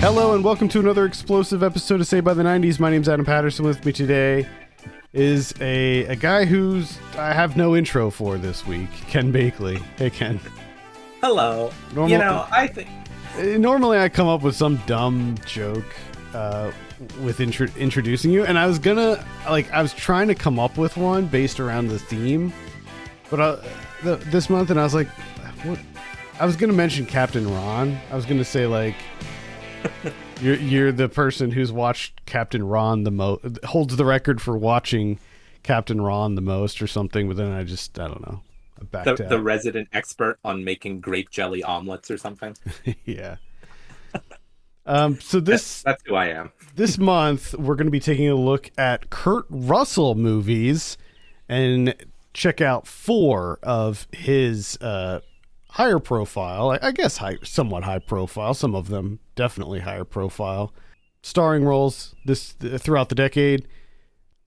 Hello and welcome to another explosive episode of Saved by the 90s. My name's Adam Patterson. With me today is a guy who's I have no intro for this week, Ken Bakley. Hey, Ken. Hello. I think... Normally I come up with some dumb joke with introducing you, and I was trying to come up with one based around the theme, but this month, and I was like, what? I was going to mention Captain Ron. I was going to say, like, you're the person who's watched Captain Ron the most, holds the record for watching Captain Ron the most or something, but then I don't know. I backed out. The resident expert on making grape jelly omelets or something. Yeah. So that's who I am. This month, we're going to be taking a look at Kurt Russell movies and check out 4 of his higher profile, I guess somewhat high profile, some of them definitely higher profile, starring roles throughout the decade.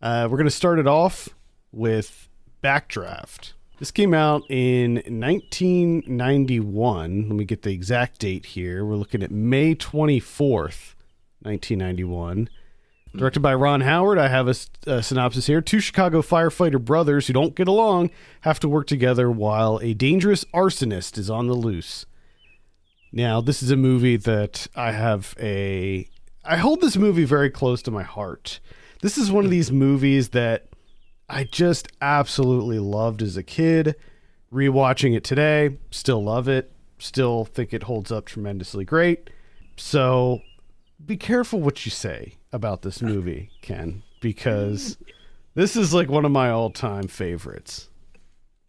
We're going to start it off with Backdraft. This came out in 1991. Let me get the exact date here. We're looking at May 24th, 1991. Directed by Ron Howard. I have a synopsis here. 2 Chicago firefighter brothers who don't get along have to work together while a dangerous arsonist is on the loose. Now, this is a movie that I hold this movie very close to my heart. This is one of these movies that I just absolutely loved as a kid. Rewatching it today, still love it. Still think it holds up tremendously great. So be careful what you say about this movie, Ken, because this is like one of my all-time favorites.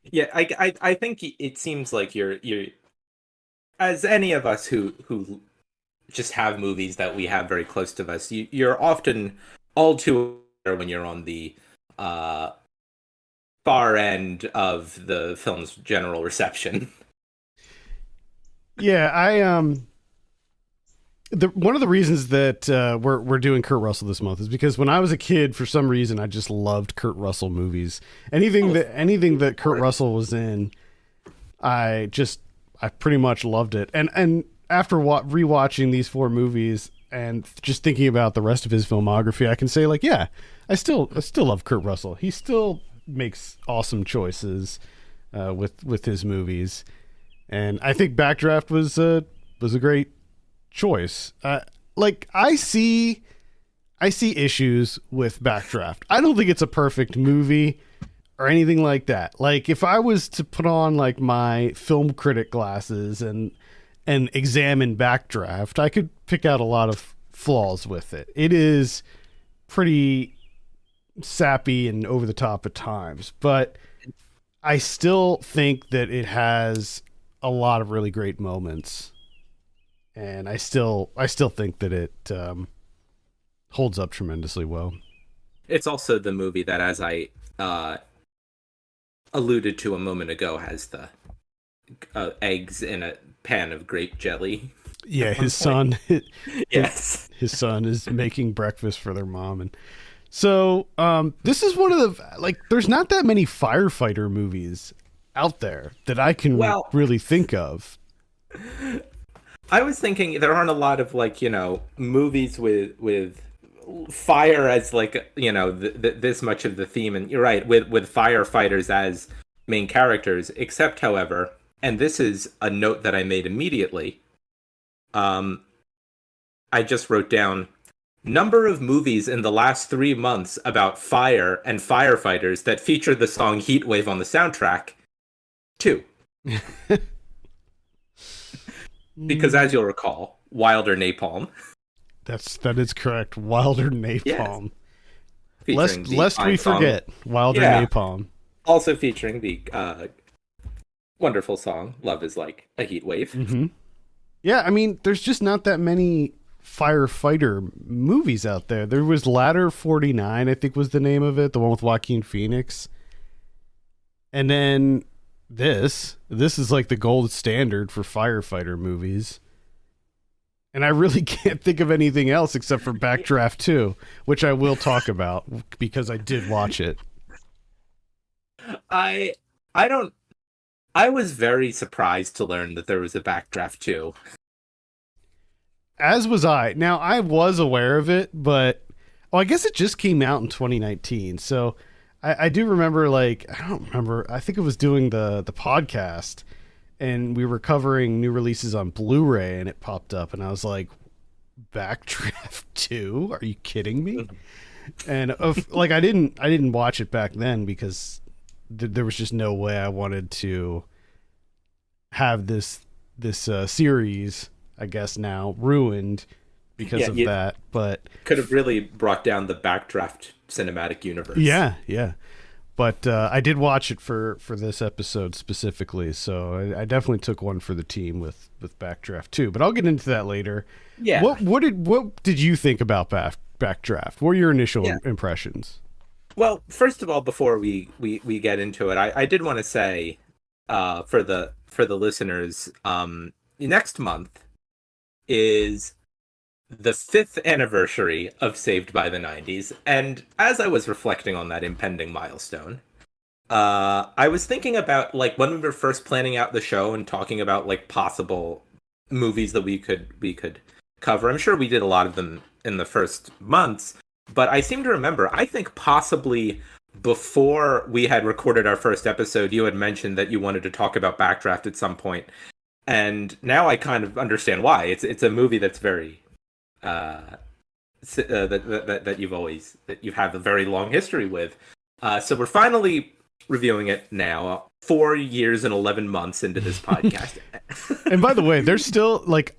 Yeah, I think it seems like you're as any of us who just have movies that we have very close to us, you're often all too aware when you're on the far end of the film's general reception. Yeah, one of the reasons that we're doing Kurt Russell this month is because when I was a kid, for some reason, I just loved Kurt Russell movies. Anything that Kurt Russell was in, I pretty much loved it. And after rewatching these 4 movies and just thinking about the rest of his filmography, I can say, like, yeah, I still love Kurt Russell. He still makes awesome choices with his movies, and I think Backdraft was a great choice. I see issues with Backdraft. I don't think it's a perfect movie or anything like that. Like, if I was to put on like my film critic glasses and examine Backdraft, I could pick out a lot of flaws with it. It is pretty sappy and over the top at times, but I still think that it has a lot of really great moments. And I still think that it holds up tremendously well. It's also the movie that, as I alluded to a moment ago, has the eggs in a pan of grape jelly. Yeah, his son. Yes, his son is making breakfast for their mom, and so this is one of the there's not that many firefighter movies out there that I can really think of. I was thinking there aren't a lot of movies with fire as this much of the theme, and you're right, with firefighters as main characters, except, however, and this is a note that I made immediately, I just wrote down number of movies in the last 3 months about fire and firefighters that feature the song Heatwave on the soundtrack. 2. Because, as you'll recall, Wilder Napalm. That is correct. Wilder Napalm. Yes. Lest we forget, Wilder Napalm. Also featuring the wonderful song "Love Is Like a Heat Wave." Mm-hmm. Yeah, I mean, there's just not that many firefighter movies out there. There was Ladder 49, I think was the name of it, the one with Joaquin Phoenix, and then This is like the gold standard for firefighter movies. And I really can't think of anything else except for Backdraft 2, which I will talk about because I did watch it. I was very surprised to learn that there was a Backdraft 2. As was I. Now, I was aware of it, but I guess it just came out in 2019. So I do remember, like, I don't remember. I think it was doing the podcast, and we were covering new releases on Blu-ray, and it popped up, and I was like, Backdraft 2? Are you kidding me? And like, I didn't watch it back then because there was just no way I wanted to have this series, I guess now, ruined because of that. But could have really brought down the Backdraft cinematic universe. Yeah. But I did watch it for this episode specifically, so I definitely took one for the team with Backdraft 2. But I'll get into that later. Yeah. What did you think about Backdraft? What were your initial impressions? Well, first of all, before we get into it, I did want to say for the listeners, next month is the 5th anniversary of Saved by the 90s, and as I was reflecting on that impending milestone, I was thinking about, like, when we were first planning out the show and talking about, like, possible movies that we could cover. I'm sure we did a lot of them in the first months, but I seem to remember, I think possibly before we had recorded our first episode, you had mentioned that you wanted to talk about Backdraft at some point, and now I kind of understand why. It's a movie that's very that you have a very long history with. So we're finally reviewing it now, 4 years and 11 months into this podcast. And by the way, there's still, like,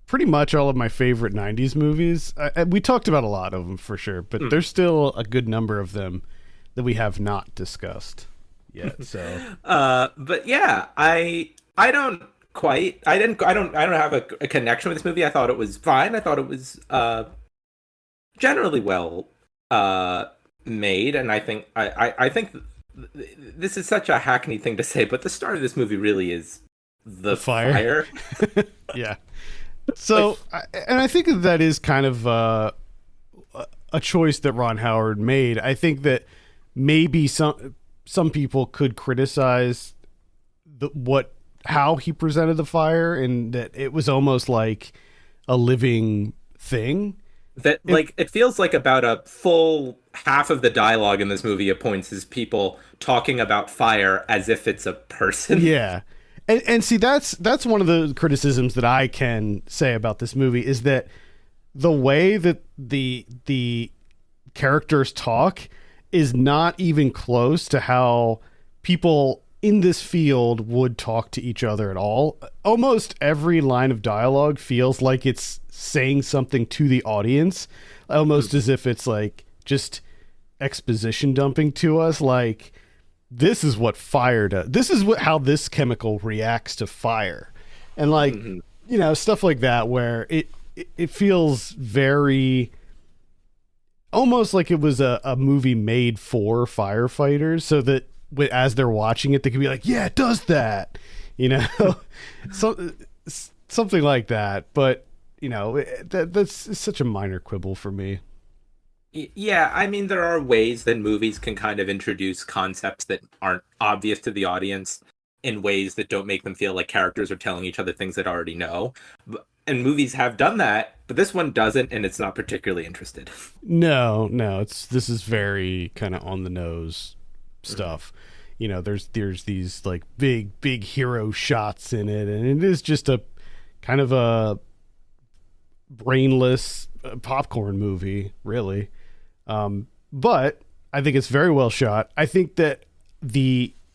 pretty much all of my favorite 90s movies. We talked about a lot of them for sure, but there's still a good number of them that we have not discussed yet. So, but yeah, I don't have a connection with this movie. I thought it was fine. I thought it was generally well made, and I think this is such a hackneyed thing to say, but the start of this movie really is the fire. Yeah. So, and I think that is kind of a choice that Ron Howard made. I think that maybe some people could criticize how he presented the fire, and that it was almost like a living thing. That, like, it feels like about a full half of the dialogue in this movie points is people talking about fire as if it's a person. Yeah. And see, that's one of the criticisms that I can say about this movie, is that the way that the characters talk is not even close to how people in this field would talk to each other at all. Almost every line of dialogue feels like it's saying something to the audience, almost as if it's like just exposition dumping to us, like, this is what fire does. This is how this chemical reacts to fire. And, like, stuff like that, where it feels very almost like it was a movie made for firefighters, so that as they're watching it, they can be like, yeah, it does that, something like that. But, that's such a minor quibble for me. Yeah, I mean, there are ways that movies can kind of introduce concepts that aren't obvious to the audience in ways that don't make them feel like characters are telling each other things that already know. And movies have done that, but this one doesn't, and it's not particularly interested. No, this is very kind of on the nose stuff. There's these, like, big hero shots in it, and it is just a kind of a brainless popcorn movie, really. But I think it's very well shot. I think that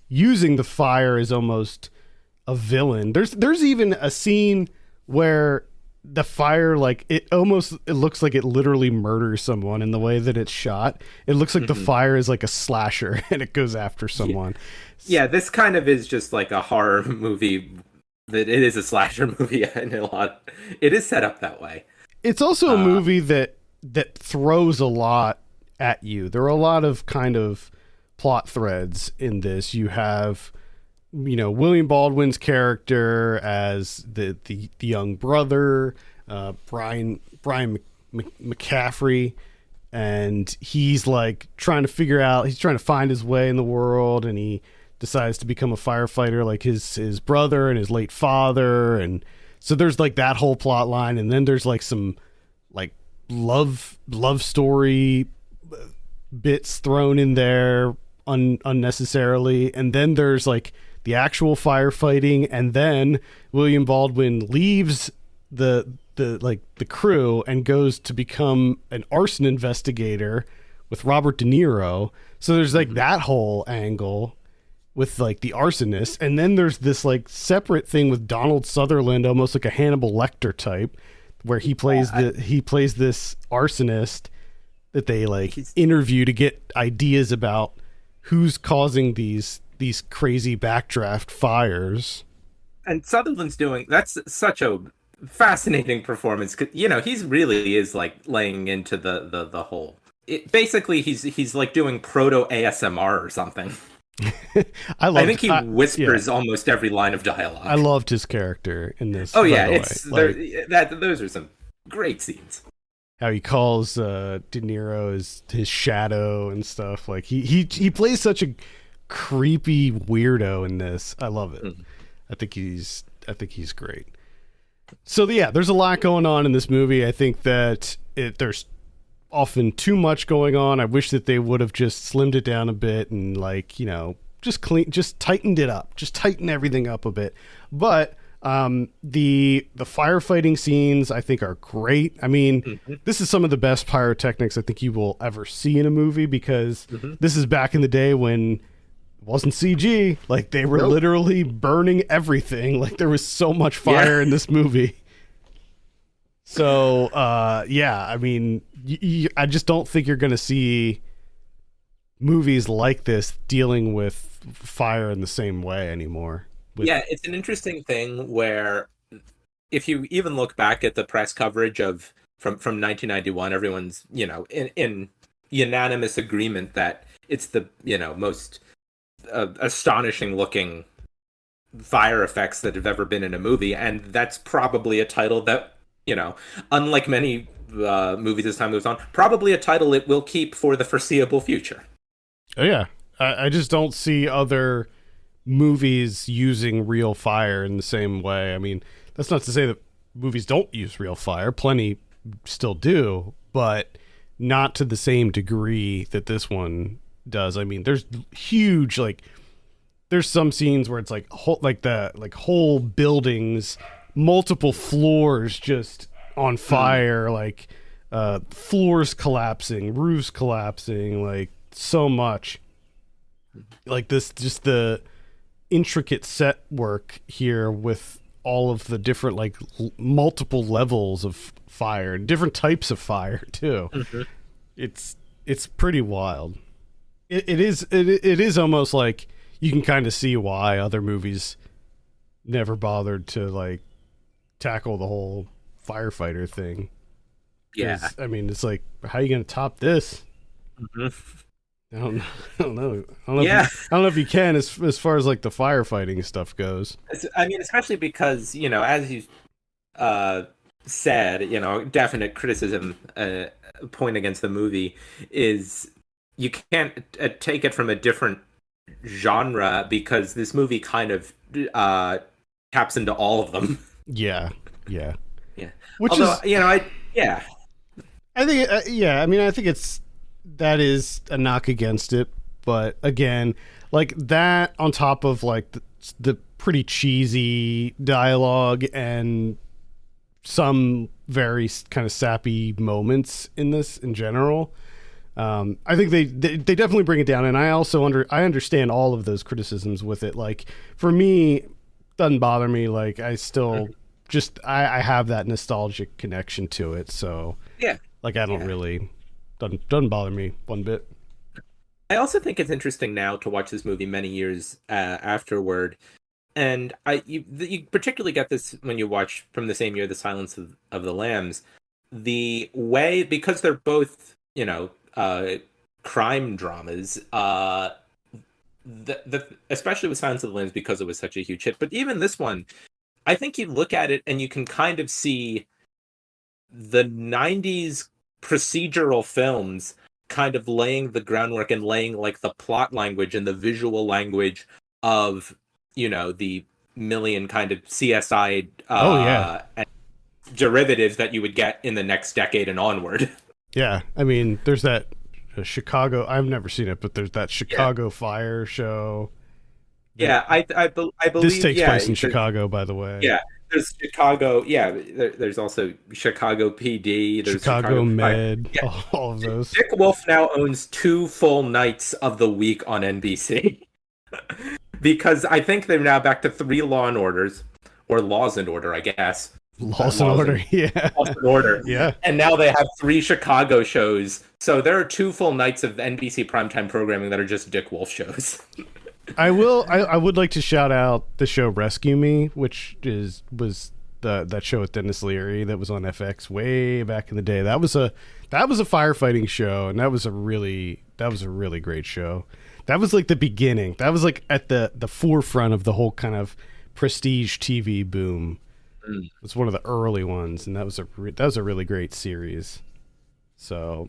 using the fire is almost a villain. There's even a scene where the fire, like, it looks like it literally murders someone in the way that it's shot. It looks like the fire is like a slasher and it goes after someone. Yeah, this kind of is just like a horror movie. That it is a slasher movie, and it is set up that way. It's also a movie that throws a lot at you. There are a lot of kind of plot threads in this. You have, William Baldwin's character as the young brother, Brian McCaffrey, and he's, like, he's trying to find his way in the world, and he decides to become a firefighter like his brother and his late father, and So there's like that whole plot line, and then there's like some like love story bits thrown in there unnecessarily, and then there's like the actual firefighting, and then William Baldwin leaves the crew and goes to become an arson investigator with Robert De Niro. So there's like that whole angle with like the arsonist, and then there's this like separate thing with Donald Sutherland, almost like a Hannibal Lecter type, where he plays this arsonist that they like interview to get ideas about who's causing these crazy backdraft fires. And Sutherland's that's such a fascinating performance. 'Cause, he's really is like laying into the whole. Basically, he's like doing proto ASMR or something. I think he whispers almost every line of dialogue. I loved his character in this. Oh yeah, those are some great scenes. How he calls De Niro his shadow and stuff. Like he plays such a creepy weirdo in this. I love it. Mm-hmm. I think he's great. So yeah, there's a lot going on in this movie. I think that there's often too much going on. I wish that they would have just slimmed it down a bit and just tightened it up, just tighten everything up a bit. But the firefighting scenes I think are great. I mean, this is some of the best pyrotechnics I think you will ever see in a movie, because this is back in the day when it wasn't CG. Like they were literally burning everything. Like there was so much fire in this movie. So, I mean, I just don't think you're going to see movies like this dealing with fire in the same way anymore. Yeah, it's an interesting thing where if you even look back at the press coverage from 1991, everyone's, in unanimous agreement that it's the, most astonishing looking fire effects that have ever been in a movie. And that's probably a title that, unlike many movies as time goes on, probably a title it will keep for the foreseeable future. Oh, yeah. I just don't see other movies using real fire in the same way. I mean, that's not to say that movies don't use real fire. Plenty still do, but not to the same degree that this one does. I mean, there's huge, there's some scenes where it's whole buildings, multiple floors just on fire, floors collapsing, roofs collapsing, like so much. Like this, just the intricate set work here with all of the different multiple levels of fire and different types of fire too. It's pretty wild. It is almost like you can kind of see why other movies never bothered to tackle the whole firefighter thing. Yeah, I mean, it's like, how are you going to top this? I don't know. I don't know if you can as far as the firefighting stuff goes. I mean, especially because as you said, definite criticism point against the movie is you can't take it from a different genre, because this movie kind of taps into all of them. Yeah. Which I think I mean, I think that is a knock against it, but again, that on top of the pretty cheesy dialogue and some very kind of sappy moments in this in general, I think they definitely bring it down. And I also understand all of those criticisms with it. For me, doesn't bother me. I still I have that nostalgic connection to it. So I don't really, doesn't bother me one bit. I also think it's interesting now to watch this movie many years afterward. And you particularly get this when you watch from the same year, The Silence of the Lambs. The way, because they're both, crime dramas, especially with Silence of the Lambs, because it was such a huge hit. But even this one, I think you look at it and you can kind of see the 90s procedural films kind of laying the groundwork and laying the plot language and the visual language of the million kind of CSI Oh yeah. and derivatives that you would get in the next decade and onward. Yeah. I mean, there's that Chicago. I've never seen it, but there's that Yeah. Chicago Fire show. Yeah, I This believe, takes yeah, place in Chicago, by the way. yeah. There's Chicago, yeah. There's also Chicago PD. There's Chicago Chicago Fire. Med, Yeah, all of those. Dick Wolf now owns 2 full nights of the week on NBC because I think they're now back to 3 Law and Orders, or Laws and Order, I guess. Laws and Order, yeah. Laws and Order. Yeah. And now they have 3 Chicago shows. So there are 2 full nights of NBC primetime programming that are just Dick Wolf shows. I would like to shout out the show Rescue Me, which was that show with Dennis Leary that was on FX way back in the day. That was a firefighting show, and that was a really great show. That was like the beginning. That was like at the forefront of the whole kind of prestige TV boom. It was one of the early ones, and that was a really great series. So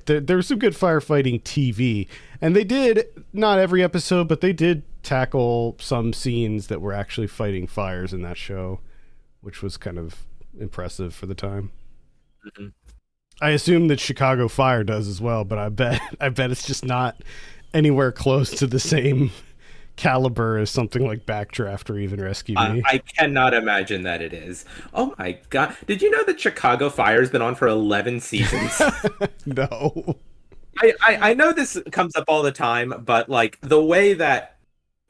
there was some good firefighting TV, and they did, not every episode, but they did tackle some scenes that were actually fighting fires in that show, which was kind of impressive for the time. Mm-hmm. I assume that Chicago Fire does as well, but I bet it's just not anywhere close to the same caliber as something like Backdraft or even Rescue Me. I cannot imagine that it is. Oh my god! Did you know that Chicago Fire's been on for 11 seasons? No. I know this comes up all the time, but like the way that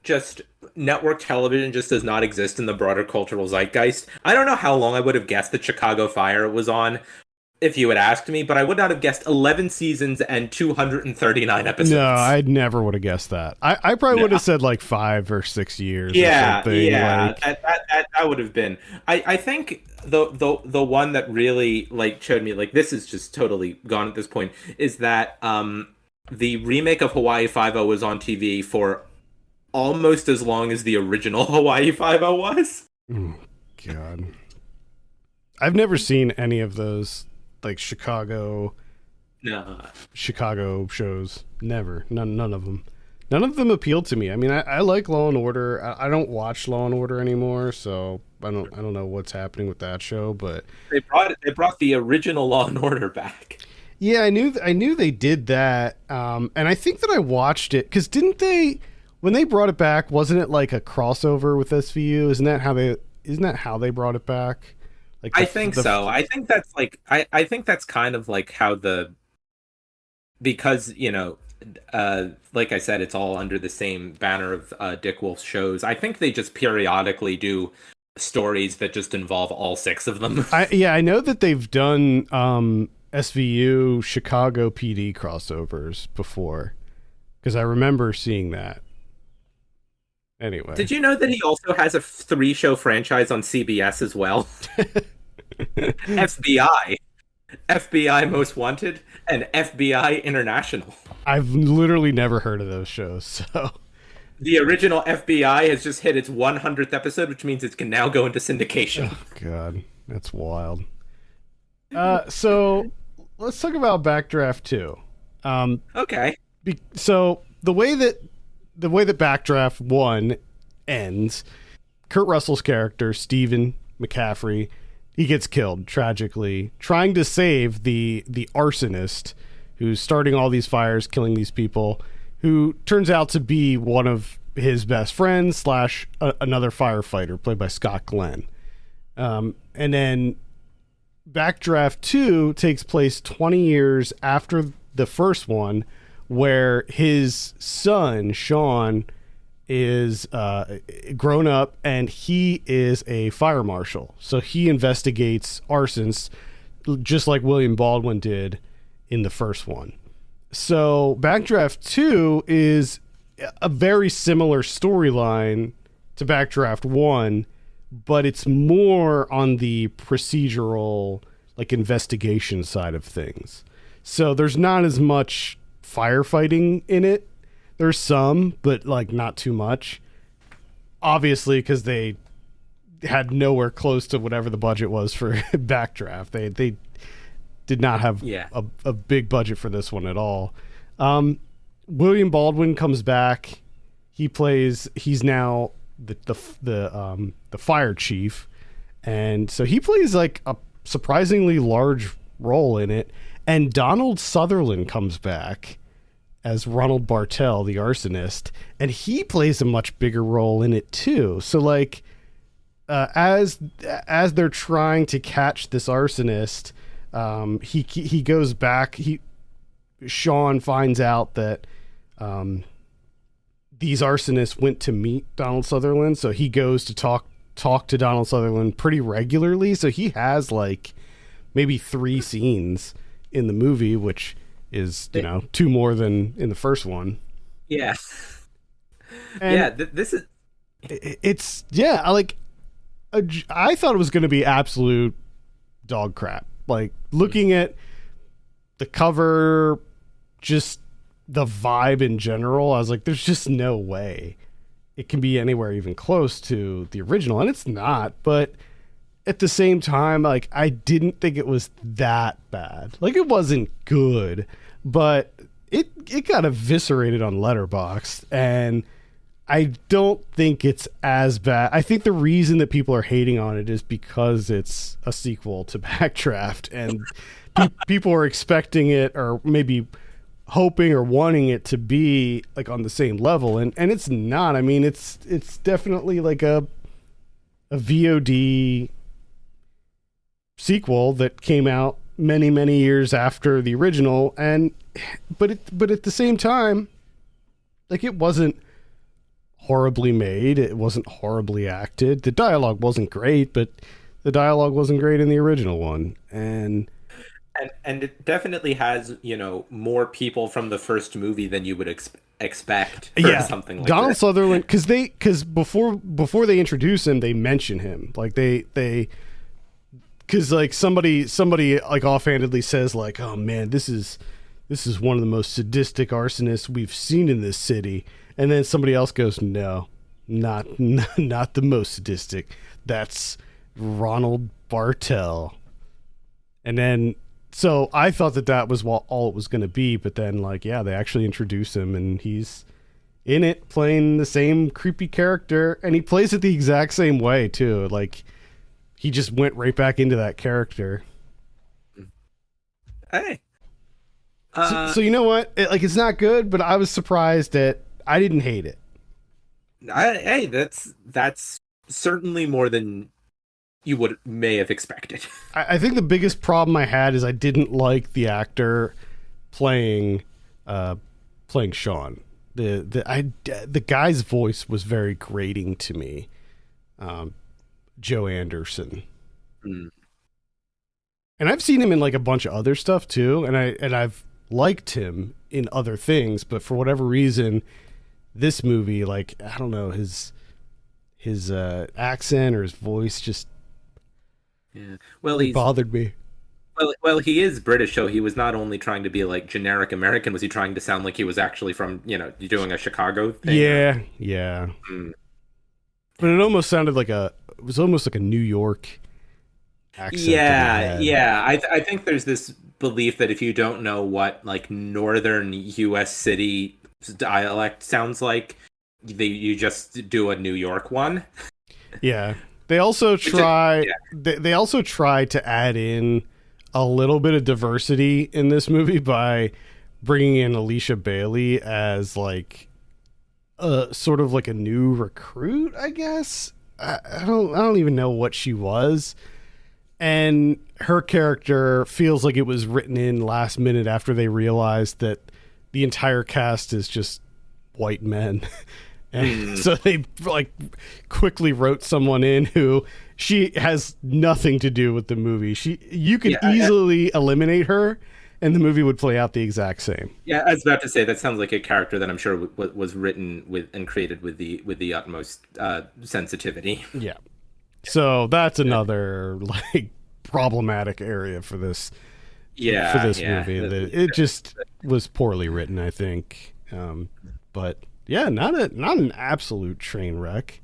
just network television just does not exist in the broader cultural zeitgeist. I don't know how long I would have guessed that Chicago Fire was on if you had asked me, but I would not have guessed 11 seasons and 239 episodes. No, I never would have guessed that. I probably would have said like 5 or 6 years. Yeah, or something. yeah, Like, that would have been. I think the one that really like showed me like this is just totally gone at this point is that the remake of Hawaii Five-O was on TV for almost as long as the original Hawaii Five-O was. Oh, God, I've never seen any of those like Chicago shows. Never. None of them. None of them appealed to me. I mean, I like Law and Order. I don't watch Law and Order anymore, so I don't know what's happening with that show. But they brought the original Law and Order back. Yeah, I knew they did that, and I think that I watched it because didn't they, when they brought it back, wasn't it like a crossover with SVU? Isn't that how they brought it back? Like I think so. I think that's like I think that's kind of like how because like I said, it's all under the same banner of Dick Wolf's shows. I think they just periodically do stories that just involve all 6 of them. I know that they've done SVU Chicago PD crossovers before because I remember seeing that. Anyway, did you know that he also has a 3-show franchise on CBS as well? FBI Most Wanted, and FBI International. I've literally never heard of those shows. So the original FBI has just hit its 100th episode, which means it can now go into syndication. Oh, God, that's wild. So let's talk about Backdraft 2. Okay. So the way that Backdraft 1 ends, Kurt Russell's character, Stephen McCaffrey, he gets killed tragically trying to save the arsonist who's starting all these fires, killing these people, who turns out to be one of his best friends / another firefighter played by Scott Glenn. And then Backdraft 2 takes place 20 years after the first one, where his son, Sean, is grown up and he is a fire marshal. So he investigates arsons just like William Baldwin did in the first one. So Backdraft 2 is a very similar storyline to Backdraft 1, but it's more on the procedural, like, investigation side of things. So there's not as much firefighting in it. There's some, but like not too much. Obviously, because they had nowhere close to whatever the budget was for Backdraft. They did not have a big budget for this one at all. William Baldwin comes back. He's now the fire chief, and so he plays like a surprisingly large role in it. And Donald Sutherland comes back as Ronald Bartell, the arsonist, and he plays a much bigger role in it too. So like, as they're trying to catch this arsonist, he goes back. Sean finds out that these arsonists went to meet Donald Sutherland, so he goes to talk to Donald Sutherland pretty regularly. So he has like maybe 3 scenes in the movie, which is, you know, 2 more than in the first one. Yeah. And yeah, this is... It's, yeah, like, I thought it was going to be absolute dog crap. Like, looking at the cover, just the vibe in general, I was like, there's just no way it can be anywhere even close to the original. And it's not, but at the same time, like, I didn't think it was that bad. Like, it wasn't good, but it got eviscerated on Letterboxd, and I don't think it's as bad. I think the reason that people are hating on it is because it's a sequel to Backdraft, and people are expecting it, or maybe hoping or wanting it to be like on the same level, and it's not. I mean, it's definitely like a VOD sequel that came out many years after the original, but at the same time, like, it wasn't horribly made, it wasn't horribly acted, the dialogue wasn't great, but the dialogue wasn't great in the original one, and it definitely has, you know, more people from the first movie than you would expect for something like Donald that. Sutherland, because before they introduce him, they mention him, like they because like somebody like offhandedly says like, oh man, this is one of the most sadistic arsonists we've seen in this city, and then somebody else goes, no, not the most sadistic, that's Ronald Bartell. And then, so I thought that was all it was going to be, but then, like, yeah, they actually introduce him, and he's in it playing the same creepy character, and he plays it the exact same way too. Like, he just went right back into that character. Hey. So you know what? It's not good, but I was surprised that I didn't hate it. Hey, that's certainly more than you may have expected. I think the biggest problem I had is I didn't like the actor playing Sean. The guy's voice was very grating to me. Joe Anderson. And I've seen him in like a bunch of other stuff too, and I've liked him in other things, but for whatever reason, this movie, like, I don't know, his accent or his voice just bothered me. Well, he is British, so he was not only trying to be like generic American, was he trying to sound like he was actually from, you know, doing a Chicago thing? Yeah. But it almost sounded like it was almost like a New York accent. Yeah. I think there's this belief that if you don't know what like northern U.S. city dialect sounds like, you just do a New York one. Yeah. They also try. They also try to add in a little bit of diversity in this movie by bringing in Alicia Bailey as like sort of like a new recruit, I guess. I don't even know what she was, and her character feels like it was written in last minute after they realized that the entire cast is just white men. And so they like quickly wrote someone in who she has nothing to do with the movie. You could easily eliminate her and the movie would play out the exact same. Yeah, I was about to say that sounds like a character that I'm sure was written with and created with the utmost sensitivity. Yeah. So that's another like problematic area for this movie. It just was poorly written, I think. But yeah, not an absolute train wreck.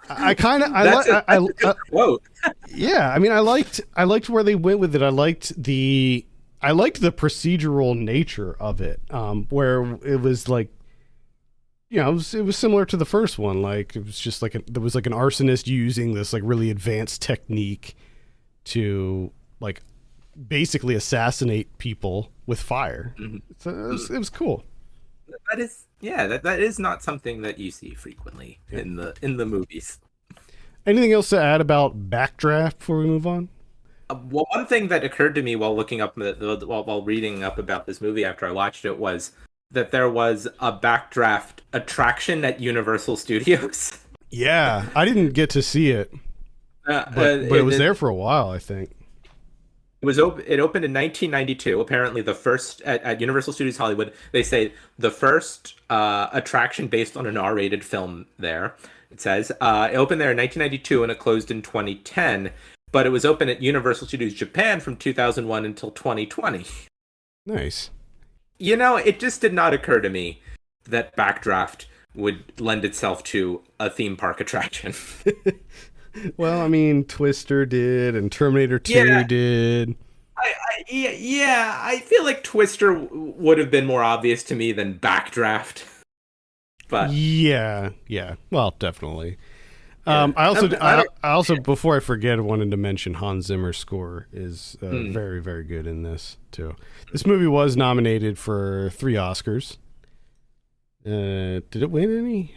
I quote. Yeah, I mean, I liked where they went with it. I liked the procedural nature of it, where it was like it was similar to the first one. Like it was just like there was like an arsonist using this like really advanced technique to like basically assassinate people with fire. Mhm. So it was cool. That is, yeah, that is not something that you see frequently in the movies. Anything else to add about Backdraft before we move on? Well, one thing that occurred to me while looking up while reading up about this movie after I watched it was that there was a Backdraft attraction at Universal Studios. Yeah, I didn't get to see it, but it was there for a while, I think. It opened in 1992. Apparently, the first at Universal Studios Hollywood. They say the first attraction based on an R-rated film there. It says it opened there in 1992 and it closed in 2010. But it was open at Universal Studios Japan from 2001 until 2020. Nice. It just did not occur to me that Backdraft would lend itself to a theme park attraction. Well, I mean, Twister did, and Terminator 2 did. I feel like Twister would have been more obvious to me than Backdraft. But yeah, well, definitely. I also, before I forget, I wanted to mention Hans Zimmer's score is very, very good in this too. This movie was nominated for 3 Oscars. Did it win any?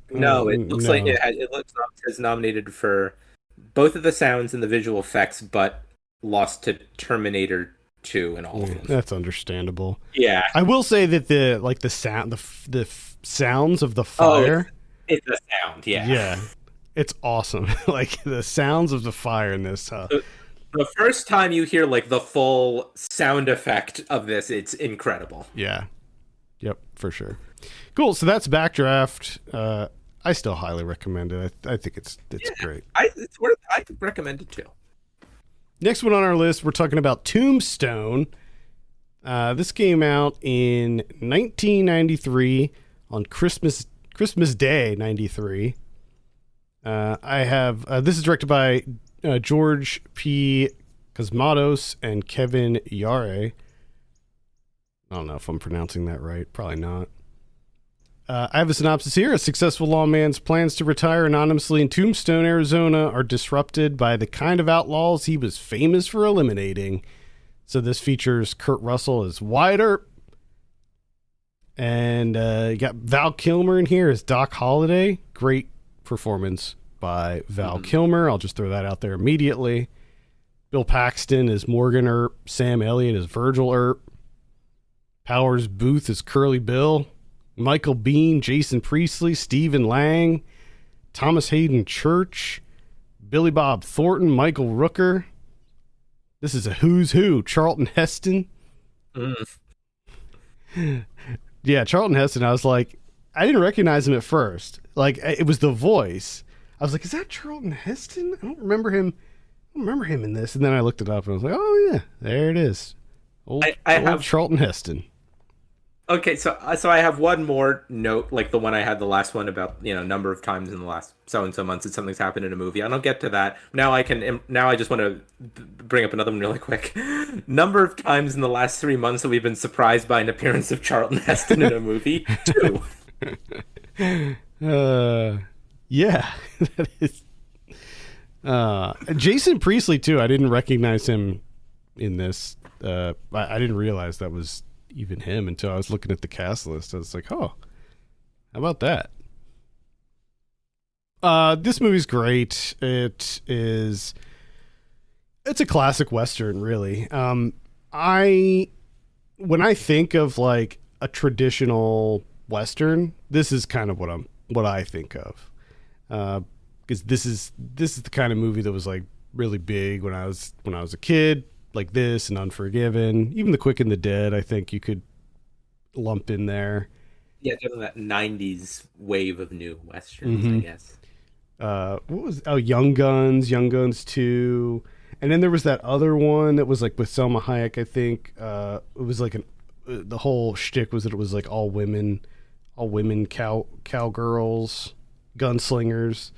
No, it looks like it was nominated for both of the sounds and the visual effects, but lost to Terminator 2 and all of them. That's understandable. Yeah, I will say that the sounds of the fire. It's a sound. Yeah, it's awesome. Like the sounds of the fire in this. The first time you hear like the full sound effect of this, it's incredible. Yeah. Yep, for sure. Cool. So that's Backdraft. I still highly recommend it. I think it's great. I could recommend it too. Next one on our list, we're talking about Tombstone. This came out in 1993 on Christmas Day '93. I have this is directed by George P. Cosmatos and Kevin Yare. I don't know if I'm pronouncing that right. Probably not. I have a synopsis here. A successful lawman's plans to retire anonymously in Tombstone, Arizona are disrupted by the kind of outlaws he was famous for eliminating. So this features Kurt Russell as Wyatt Earp. And you got Val Kilmer in here as Doc Holliday. Great performance by Val Kilmer. I'll just throw that out there immediately. Bill Paxton as Morgan Earp. Sam Elliott as Virgil Earp. Powers Booth as Curly Bill. Michael Biehn, Jason Priestley, Stephen Lang, Thomas Hayden Church, Billy Bob Thornton, Michael Rooker. This is a who's who. Charlton Heston. Yeah, Charlton Heston. I was like, I didn't recognize him at first. Like, it was the voice. I was like, is that Charlton Heston? I don't remember him in this. And then I looked it up and I was like, oh yeah, there it is. Old Charlton Heston. Okay, so I have one more note, like the one I had the last one about, number of times in the last so and so months that something's happened in a movie. I don't get to that. Now I just want to bring up another one really quick. Number of times in the last 3 months that we've been surprised by an appearance of Charlton Heston in a movie. 2. Yeah, that is. Jason Priestley too. I didn't recognize him in this. I didn't realize that was even him until I was looking at the cast list. I was like, oh, how about that? This movie's great. It's a classic Western, really. When I think of like a traditional Western, this is kind of what I think of. Because this is the kind of movie that was like really big when I was a kid. Like this and Unforgiven, even The Quick and the Dead, I think you could lump in there. Yeah, definitely that 90s wave of new Westerns, I guess. What was Young Guns 2. And then there was that other one that was like with Selma Hayek, I think. It was like the whole shtick was that it was like all women cowgirls, gunslingers.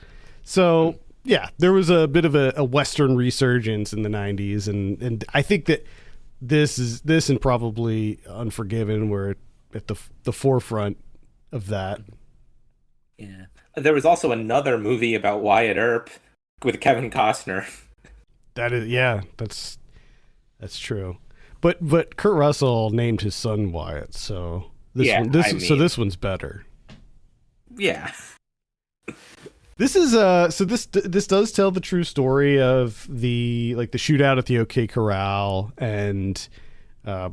So yeah, there was a bit of a Western resurgence in the 90s, and I think that this and probably Unforgiven were at the forefront of that. Yeah. There was also another movie about Wyatt Earp with Kevin Costner. That is, yeah, that's true. But Kurt Russell named his son Wyatt, so Yeah, I mean, this one's better. yeah. This is so this does tell the true story of the shootout at the OK Corral and uh,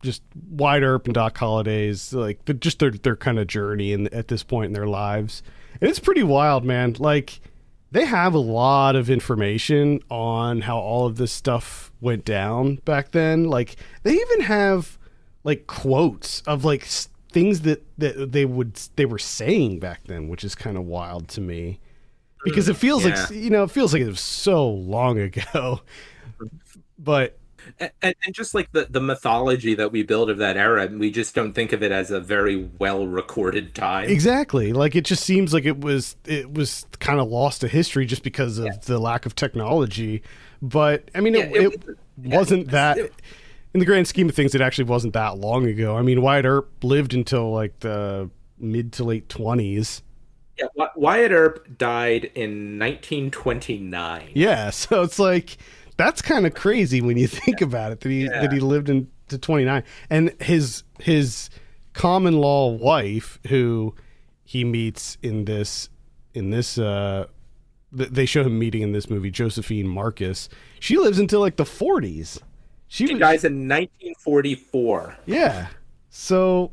just Wyatt Earp and Doc Holliday's just their kind of journey at this point in their lives. And it's pretty wild, man. Like they have a lot of information on how all of this stuff went down back then. Like they even have like quotes of like things that they were saying back then, which is kind of wild to me because it feels Yeah. like it feels like it was so long ago. But And just like the mythology that we build of that era, we just don't think of it as a very well recorded time. exactly, like it just seems like it was kind of lost to history just because Yeah. of the lack of technology. But I mean, Yeah, it wasn't that. it- In the grand scheme of things, it actually wasn't that long ago. I mean, Wyatt Earp lived until like the mid to late 20s. yeah, Wyatt Earp died in 1929. Yeah, so it's like that's kind of crazy when you think about it that Yeah. he lived into 29, and his common law wife who he meets in this they show him meeting in this movie, Josephine Marcus. She lives until like the 40s. She He was dies in 1944. Yeah. So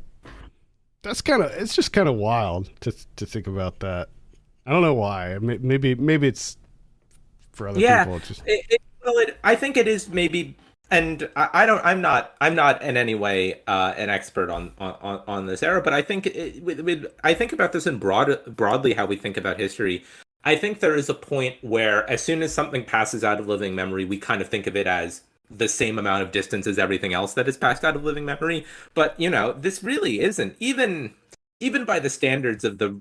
it's just kind of wild to think about that. I don't know why. Maybe it's for other Yeah, people. It's just I think it is maybe, and I don't, I'm not in any way an expert on this era, but I think I think about this in broadly how we think about history. I think there is a point where as soon as something passes out of living memory, we kind of think of it as the same amount of distance as everything else that has passed out of living memory. But this really isn't even by the standards of the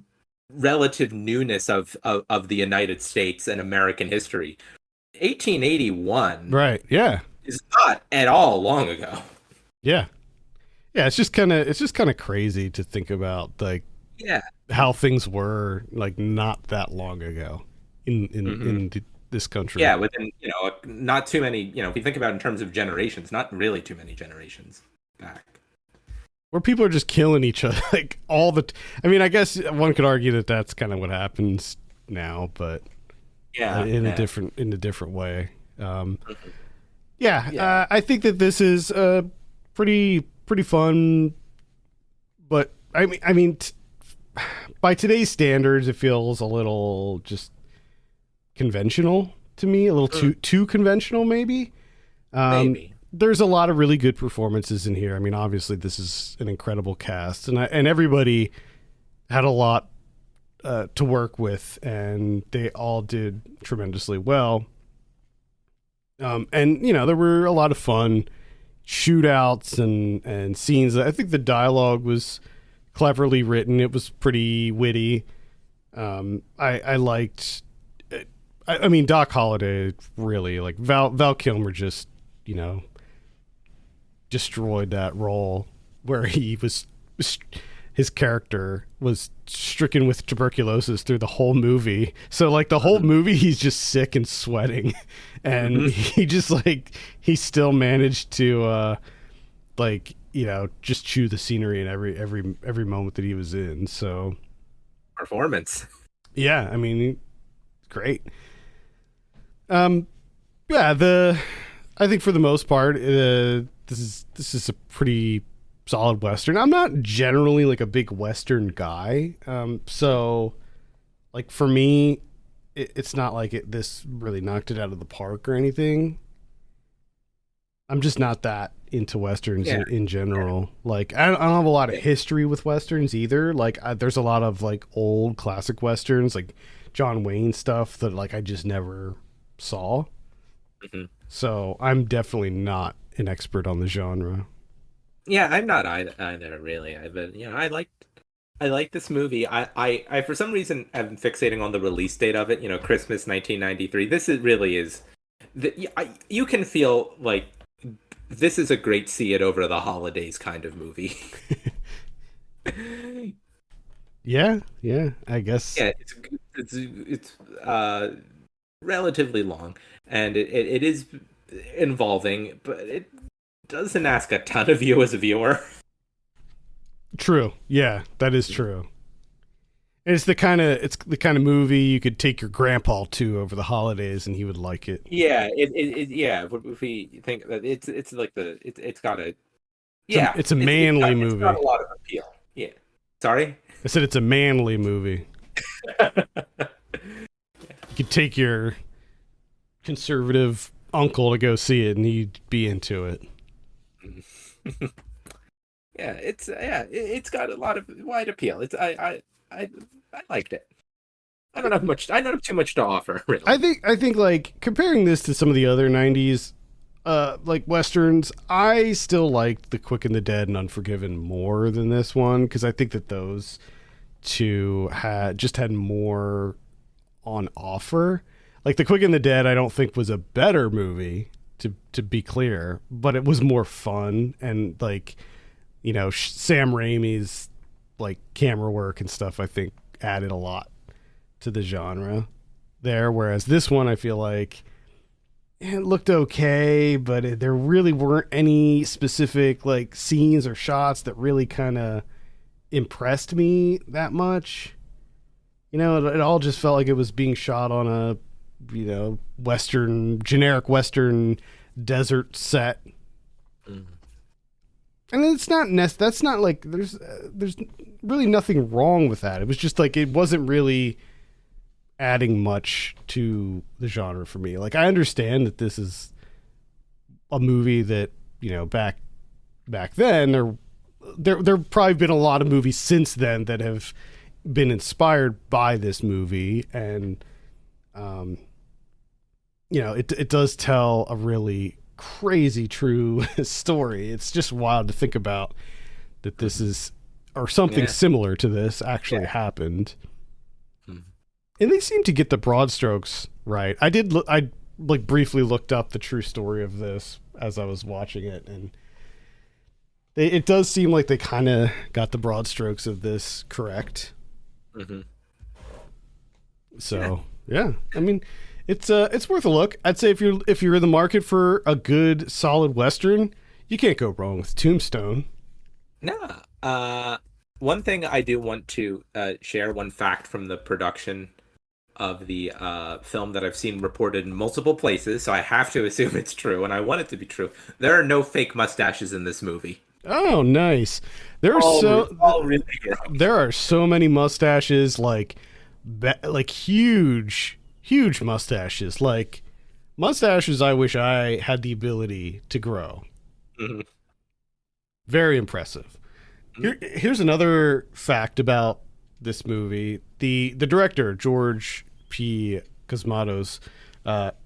relative newness of the United States and American history. 1881 right. Yeah. is not at all long ago. Yeah. Yeah. It's just kind of crazy to think about like Yeah. how things were like not that long ago in this country. Yeah, within, not too many, if you think about it in terms of generations, not really too many generations back. Where people are just killing each other like I mean, I guess one could argue that that's kind of what happens now, but Yeah. in Yeah. a different way. Yeah, Yeah. I think that this is pretty fun, but by today's standards, it feels a little just conventional to me, a little too conventional, maybe. Maybe. There's a lot of really good performances in here. I mean, obviously, this is an incredible cast, and everybody had a lot to work with, and they all did tremendously well. And there were a lot of fun shootouts and scenes. I think the dialogue was cleverly written. It was pretty witty. I liked. I mean, Doc Holliday really like Val Kilmer just destroyed that role where he was. His character was stricken with tuberculosis through the whole movie. So like the whole movie, he's just sick and sweating, and he still managed to just chew the scenery in every moment that he was in. So Performance. yeah, I mean, great. Yeah, I think for the most part, this is a pretty solid Western. I'm not generally like a big Western guy. So like for me, it's not like this really knocked it out of the park or anything. I'm just not that into Westerns in general. Like I don't have a lot of history with Westerns either. Like there's a lot of like old classic Westerns, like John Wayne stuff that like I just never saw. Mhm. So I'm definitely not an expert on the genre. Yeah, I'm not either really. But I like this movie. I for some reason am fixating on the release date of it. Christmas 1993. Really is. You can feel like this is a great see it over the holidays kind of movie. Yeah, I guess. Yeah, it's relatively long, and it is involving, but it doesn't ask a ton of you as a viewer. True. Yeah, that is true. It's the kind of movie you could take your grandpa to over the holidays and he would like it. Yeah, yeah. If we think that it's like it's got a yeah, It's a manly it's got a movie. lot of appeal. Yeah. Sorry. I said it's a manly movie. You could take your conservative uncle to go see it and he'd be into it. It's got a lot of wide appeal. I I liked it. I don't have too much to offer, really. I think like comparing this to some of the other 90s like westerns, I still liked The Quick and the Dead and Unforgiven more than this one because I think that those two had more on offer. Like The Quick and the Dead I don't think was a better movie to be clear, but it was more fun and like Sam Raimi's like camera work and stuff I think added a lot to the genre there, whereas this one I feel like it looked okay, but there really weren't any specific like scenes or shots that really kind of impressed me that much. It all just felt like it was being shot on a generic western desert set. Mhm. And it's not that's not like there's really nothing wrong with that. It was just like it wasn't really adding much to the genre for me. Like I understand that this is a movie that, back then there probably been a lot of movies since then that have been inspired by this movie and it does tell a really crazy true story. It's just wild to think about that this is or something Yeah. similar to this actually happened. Mhm. And they seem to get the broad strokes right. I like briefly looked up the true story of this as I was watching it, and it does seem like they kind of got the broad strokes of this correct. Mhm. So yeah, I mean, it's worth a look. I'd say if you're in the market for a good solid western, you can't go wrong with Tombstone. No. One thing I do want to share, one fact from the production of the film that I've seen reported in multiple places, so I have to assume it's true, and I want it to be true. There are no fake mustaches in this movie. Oh, nice. There are All really good. there are so many mustaches, like huge mustaches, like mustaches I wish I had the ability to grow. Mhm. Very impressive. Here's another fact about this movie. The director, George P. Cosmatos,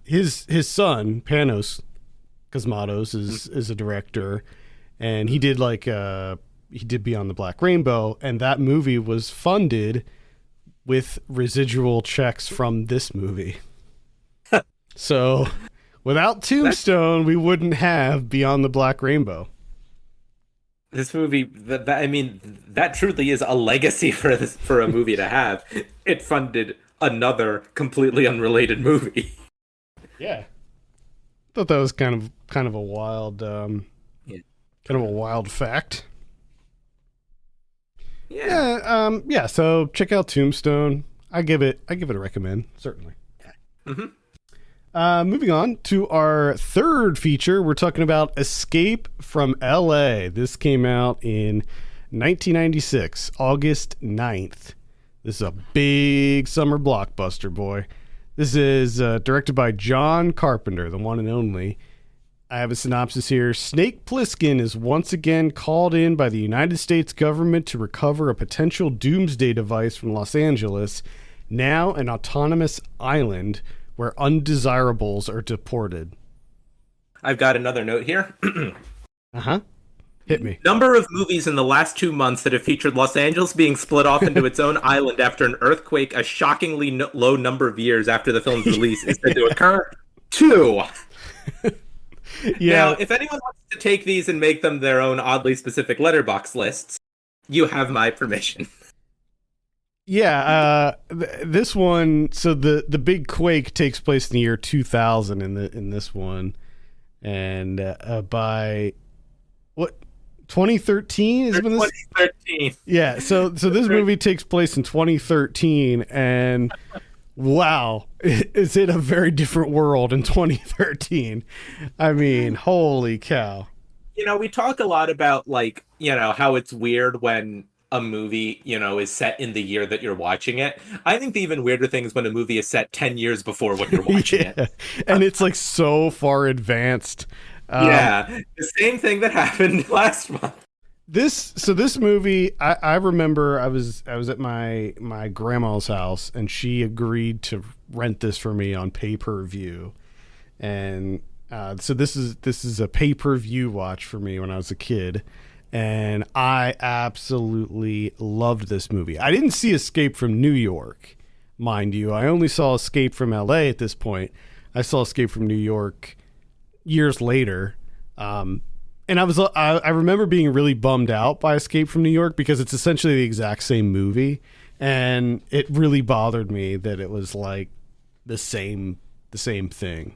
his son, Panos Cosmatos, is a director, and he did Beyond the Black Rainbow, and that movie was funded with residual checks from this movie. So without Tombstone, we wouldn't have Beyond the Black Rainbow. This movie, I mean, that truly is a legacy for a movie to have. It funded another completely unrelated movie. Yeah, thought that was kind of a wild Yeah. kind of a wild fact. Yeah. Yeah. So check out Tombstone. I give it a recommend, certainly. hmm Moving on to our third feature, we're talking about Escape from L.A. This came out in 1996, August 9th. This is a big summer blockbuster, boy. This is directed by John Carpenter, the one and only. I have a synopsis here. Snake Plissken is once again called in by the United States government to recover a potential doomsday device from Los Angeles, now an autonomous island where undesirables are deported. I've got another note here. Uh-huh. Hit me. Number of movies in the last 2 months that have featured Los Angeles being split off into its own island after an earthquake a shockingly low number of years after the film's release is said to occur. 2. Yeah. Now, if anyone wants to take these and make them their own oddly specific letterbox lists, you have my permission. Yeah, this one. So the big quake takes place in the year 2000 in this one, and by what 2013 is Or when this. 2013. Yeah, so this movie takes place in 2013, and wow, is it a very different world in 2013? I mean, holy cow! We talk a lot about like, how it's weird when a movie, is set in the year that you're watching it. I think the even weirder thing is when a movie is set 10 years before when you're watching it. Yeah, and it's like so far advanced. Um, Yeah, the same thing that happened last month. this movie, I remember I was at my grandma's house, and she agreed to rent this for me on pay-per-view, and so this is a pay-per-view watch for me when I was a kid, and I absolutely loved this movie. I didn't see Escape from New York, mind you. I only saw Escape from L.A. at this point. I saw Escape from New York years later. And I remember being really bummed out by Escape from New York because it's essentially the exact same movie, and it really bothered me that it was like the same thing.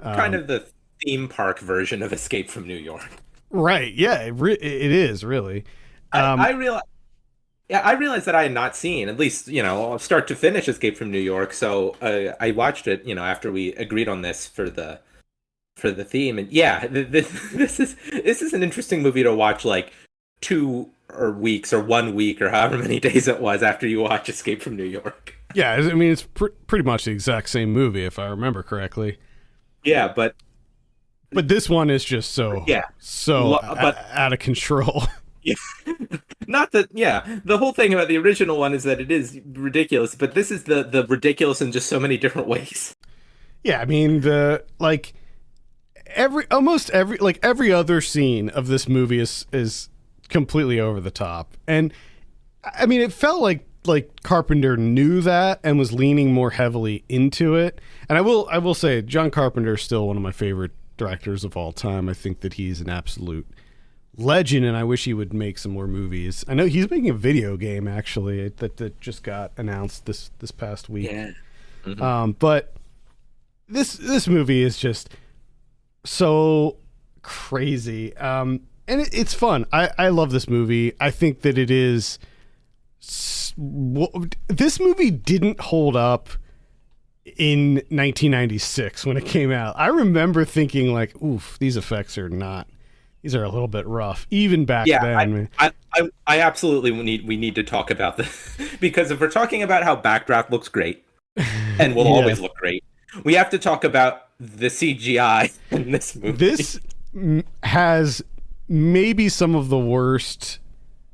Kind of the theme park version of Escape from New York. Right? Yeah, it is really. I, Um, I realize, yeah, I realized that I had not seen, at least, start to finish Escape from New York. So I watched it, after we agreed on this for the theme. And yeah, this is an interesting movie to watch like 2 weeks or 1 week or however many days it was after you watch Escape from New York. yeah, I mean it's pretty much the exact same movie if I remember correctly. Yeah, but But this one is just yeah, so but out of control. yeah. Not that, yeah, the whole thing about the original one is that it is ridiculous, but this is the ridiculous in just so many different ways. Yeah, I mean the like every other scene of this movie is completely over the top. And I mean it felt like Carpenter knew that and was leaning more heavily into it. And I will say John Carpenter is still one of my favorite directors of all time. I think that he's an absolute legend, and I wish he would make some more movies. I know he's making a video game actually that just got announced this past week. Yeah. Mhm. But this movie is just so crazy, and it's fun. I love this movie. I think that it is. This movie didn't hold up in 1996 when it came out. I remember thinking like, "Oof, these effects are not. These are a little bit rough." Even back Yeah, then. I absolutely we need to talk about this because if we're talking about how Backdraft looks great and will Yeah. always look great, we have to talk about the CGI in this movie. This has maybe some of the worst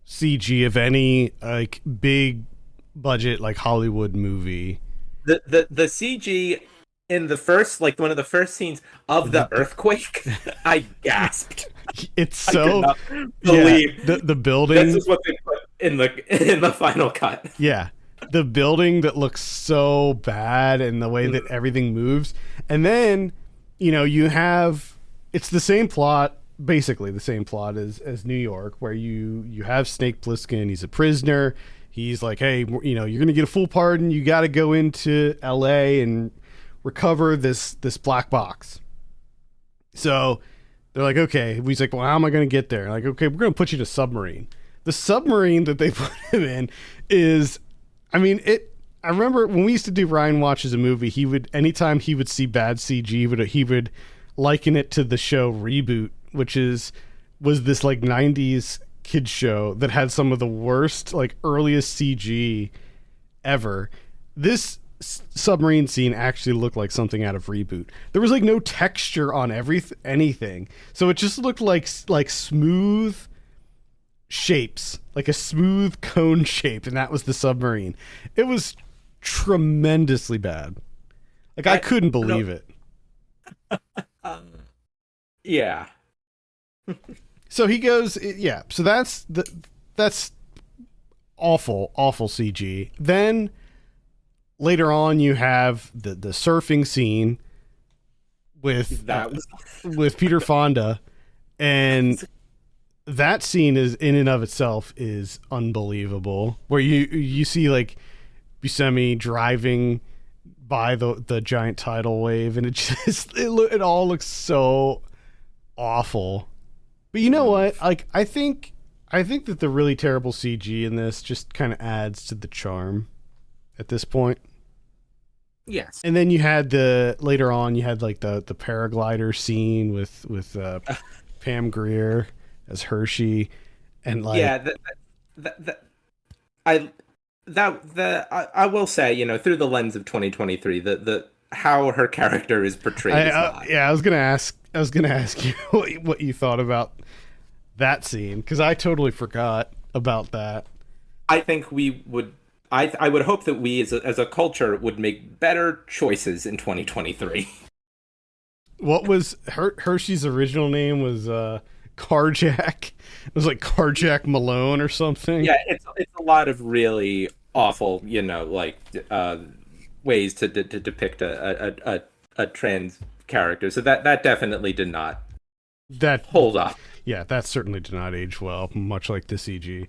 CG of any like big budget like Hollywood movie. The CG in the first, like one of the first scenes of the earthquake, I gasped. It's I could so not yeah, believe the building. this is what they put in the final cut. Yeah. The building that looks so bad and the way that everything moves. And then, you have it's the same plot, basically the same plot as New York, where you have Snake Plissken, he's a prisoner. He's like, "Hey, you're going to get a full pardon. You got to go into L.A. and recover this black box." So they're like, "Okay." He's like, "Well, how am I going to get there?" Like, "Okay, we're going to put you in a submarine." The submarine that they put him in is, I mean, I remember when we used to do Ryan Watches a Movie, anytime he would see bad CG, he would liken it to the show Reboot, which was this like 90s kids show that had some of the worst, like earliest CG ever. This submarine scene actually looked like something out of Reboot. There was like no texture on anything. So it just looked like smooth shapes, like a smooth cone shape, and that was the submarine. It was tremendously bad. Like I couldn't believe it. Yeah. So he goes, yeah. So that's awful CG. Then later on, you have the surfing scene with That was with Peter Fonda, and that scene is in and of itself is unbelievable. Where you see like Buscemi driving by the giant tidal wave, and it all looks so awful. But you know what? Like I think that the really terrible CG in this just kind of adds to the charm at this point. Yes. And then later on you had like the paraglider scene with Pam Grier as Hershey, and like I will say, you know, through the lens of 2023, the how her character is portrayed is not. I was gonna ask you what you thought about that scene, because I totally forgot about that. I think we would. I would hope that we as a culture would make better choices in 2023. What was Hershey's original name? Was Carjack? It was like Carjack Malone or something. Yeah, it's a lot of really awful, you know, like ways to depict a trans character. So that definitely did not hold up. Yeah, that certainly did not age well, much like the CG.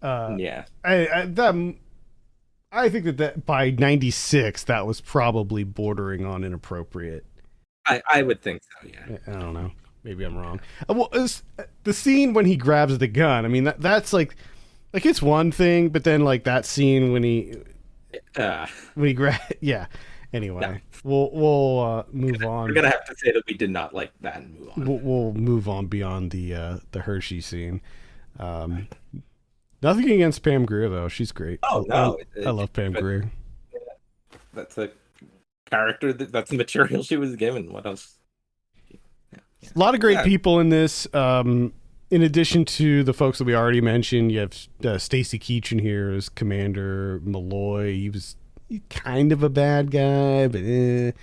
Yeah, I think that by 96, that was probably bordering on inappropriate. I would think so. Yeah, I don't know. Maybe I'm wrong. Well, the scene when he grabs the gun. I mean, that's like it's one thing, but then like that scene when he yeah. Anyway, no. We'll move on. We're gonna have to say that we did not like that and move on. We'll move on beyond the Hershey scene. Nothing against Pam Grier though; she's great. Oh no, I love Pam Grier. Yeah, that's a character. That's the material she was given. What else? Yeah. A lot of great people in this. In addition to the folks that we already mentioned, you have Stacy Keach here as Commander Malloy. He was kind of a bad guy, but then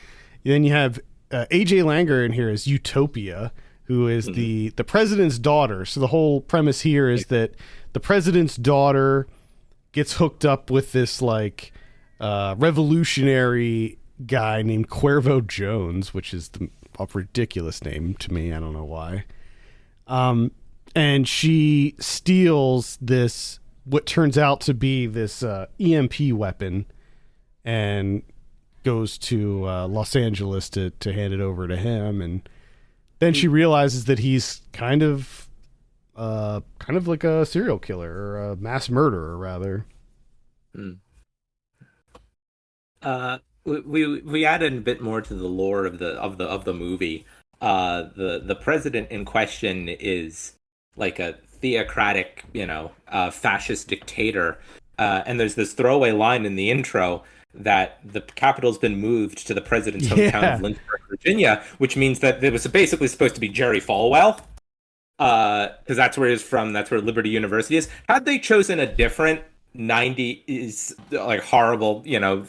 you have AJ Langer in here as Utopia, who is the president's daughter. So the whole premise here is that the president's daughter gets hooked up with this like revolutionary guy named Cuervo Jones, which is a ridiculous name to me. I don't know why. And she steals this, what turns out to be this EMP weapon, and goes to Los Angeles to hand it over to him. And then she realizes that he's kind of like a serial killer, or a mass murderer, rather. We added a bit more to the lore of the movie. The president in question is like a theocratic, you know, fascist dictator. And there's this throwaway line in the intro that the capital's been moved to the president's hometown of Lynchburg, Virginia, which means that it was basically supposed to be Jerry Falwell, because that's where he's from. That's where Liberty University is. Had they chosen a different 90s, like horrible, you know,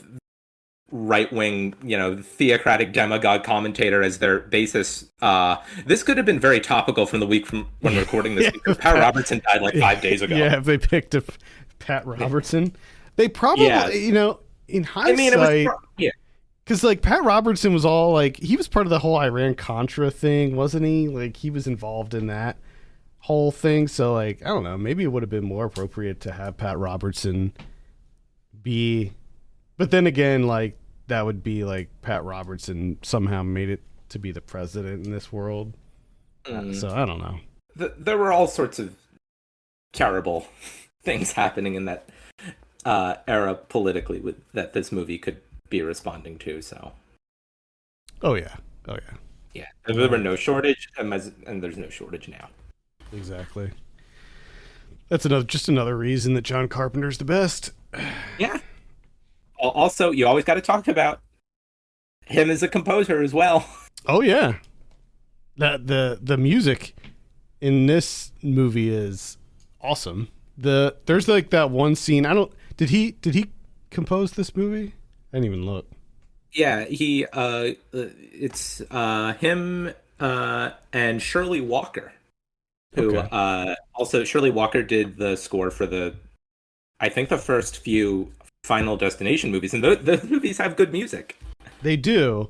right-wing, you know, theocratic demagogue commentator as their basis, this could have been very topical from the week from when recording this, because Pat Robertson died like 5 days ago. Yeah, if they picked up Pat Robertson, they probably, you know, in hindsight, it was because like Pat Robertson was all like, he was part of the whole Iran-Contra thing, wasn't he? Like he was involved in that whole thing. So like, I don't know, maybe it would have been more appropriate to have Pat Robertson be, but then again, like that would be like Pat Robertson somehow made it to be the president in this world. So I don't know. There were all sorts of terrible things happening in that era politically that this movie could be responding to. So, yeah. There were no shortage, and there's no shortage now. Exactly. That's another reason that John Carpenter's the best. Yeah. Also, you always got to talk about him as a composer as well. Oh yeah, the music in this movie is awesome. There's like that one scene. Did he compose this movie? I didn't even look. Yeah, it's him and Shirley Walker, who also Shirley Walker did the score for I think the first few Final Destination movies, and those movies have good music. They do.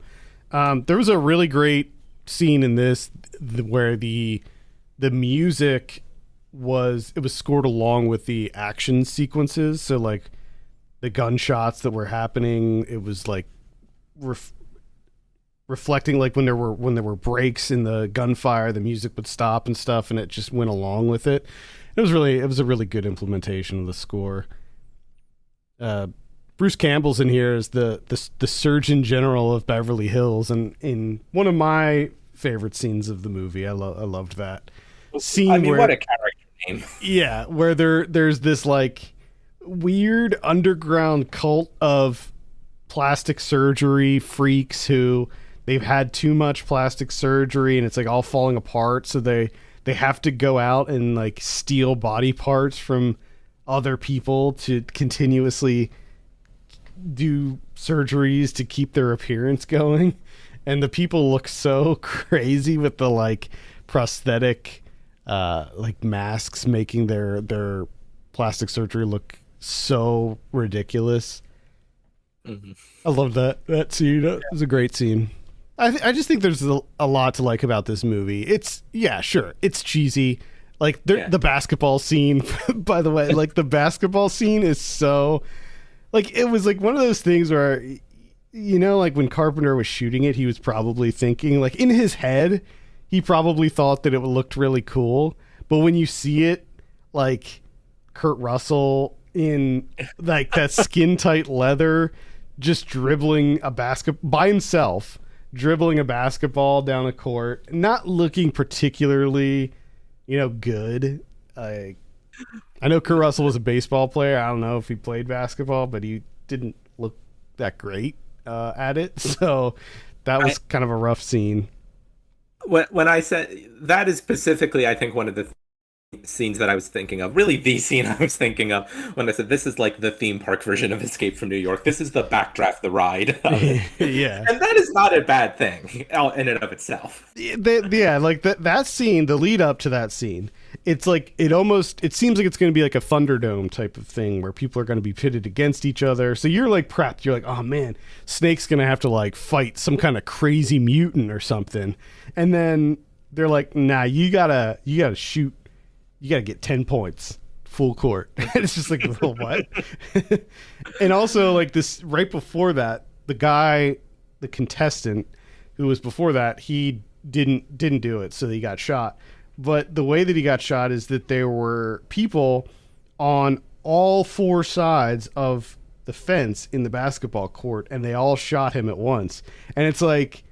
There was a really great scene in this where the music it was scored along with the action sequences. So like the gunshots that were happening, it was like reflecting like when there were breaks in the gunfire, the music would stop and stuff, and it just went along with it. It was a really good implementation of the score. Bruce Campbell's in here as the Surgeon General of Beverly Hills, and in one of my favorite scenes of the movie, I loved that scene. I mean, what a character name! Yeah, where there's this like weird underground cult of plastic surgery freaks who they've had too much plastic surgery and it's like all falling apart, so they have to go out and like steal body parts from other people to continuously do surgeries to keep their appearance going. And the people look so crazy with the like prosthetic like masks, making their plastic surgery look so ridiculous. Mm-hmm. I love that scene. That was a great scene. I just think there's a lot to like about this movie. It's it's cheesy. Like the basketball scene, by the way, like the basketball scene is so like, it was like one of those things where, you know, like when Carpenter was shooting it, he was probably thinking like in his head, he probably thought that it looked really cool. But when you see it, like Kurt Russell in like that skin tight leather, just dribbling a by himself, dribbling a basketball down a court, not looking particularly, you know, good. I know Kurt Russell was a baseball player. I don't know if he played basketball, but he didn't look that great at it. So that was kind of a rough scene. When I said that is specifically, I think one of the scenes that I was thinking of, really the scene I was thinking of when I said this is like the theme park version of Escape from New York. This is the Backdraft, the ride. Yeah. And that is not a bad thing in and of itself. Yeah, like that scene, the lead up to that scene, it's like it seems like it's going to be like a Thunderdome type of thing where people are going to be pitted against each other. So you're like prepped. You're like, oh man, Snake's going to have to like fight some kind of crazy mutant or something. And then they're like, nah, you gotta shoot. You got to get 10 points full court. It's just like, well, what? And also like this right before that, the contestant who was before that, he didn't do it. So he got shot. But the way that he got shot is that there were people on all four sides of the fence in the basketball court, and they all shot him at once. And it's like,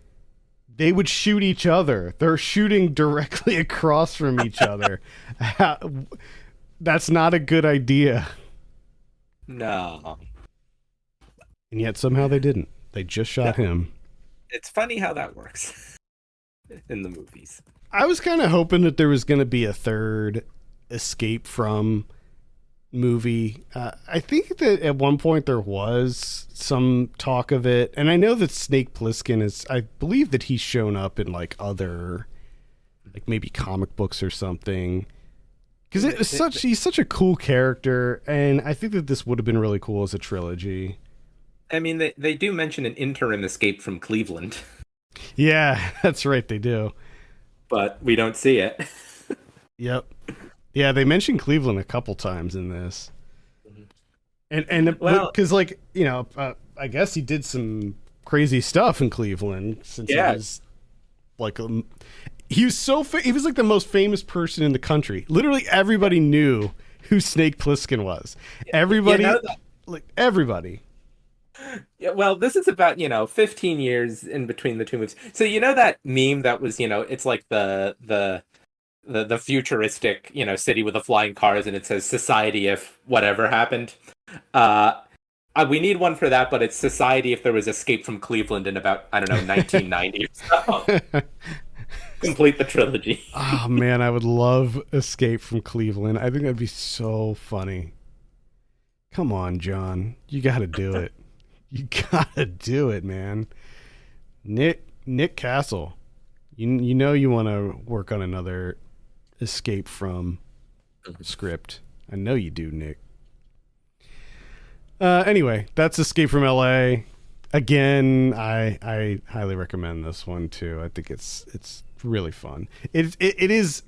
they would shoot each other. They're shooting directly across from each other. That's not a good idea. No. And yet somehow they didn't. They just shot him. It's funny how that works in the movies. I was kind of hoping that there was going to be a third Escape From movie. I think that at one point there was some talk of it, and I know that Snake Plissken I believe that he's shown up in like other, like maybe comic books or something, because he's such a cool character, and I think that this would have been really cool as a trilogy. I mean, they do mention an interim escape from Cleveland. Yeah, that's right, they do, but we don't see it. Yep. Yeah, they mentioned Cleveland a couple times in this. And well, because like, you know, I guess he did some crazy stuff in Cleveland since he was like he was he was like the most famous person in the country. Literally everybody knew who Snake Plissken was. Everybody, like everybody. Yeah, well, this is about, 15 years in between the two movies. So you know that meme that was, it's like the futuristic, city with the flying cars, and it says society if whatever happened. We need one for that, but it's society if there was Escape from Cleveland in about, 1990 or so. Complete the trilogy. Oh man, I would love Escape from Cleveland. I think that'd be so funny. Come on, John. You gotta do it. You gotta do it, man. Nick Castle. You know you want to work on another Escape From script. I know you do, Nick. Anyway, that's Escape from L.A. Again, I highly recommend this one too. I think it's really fun. It is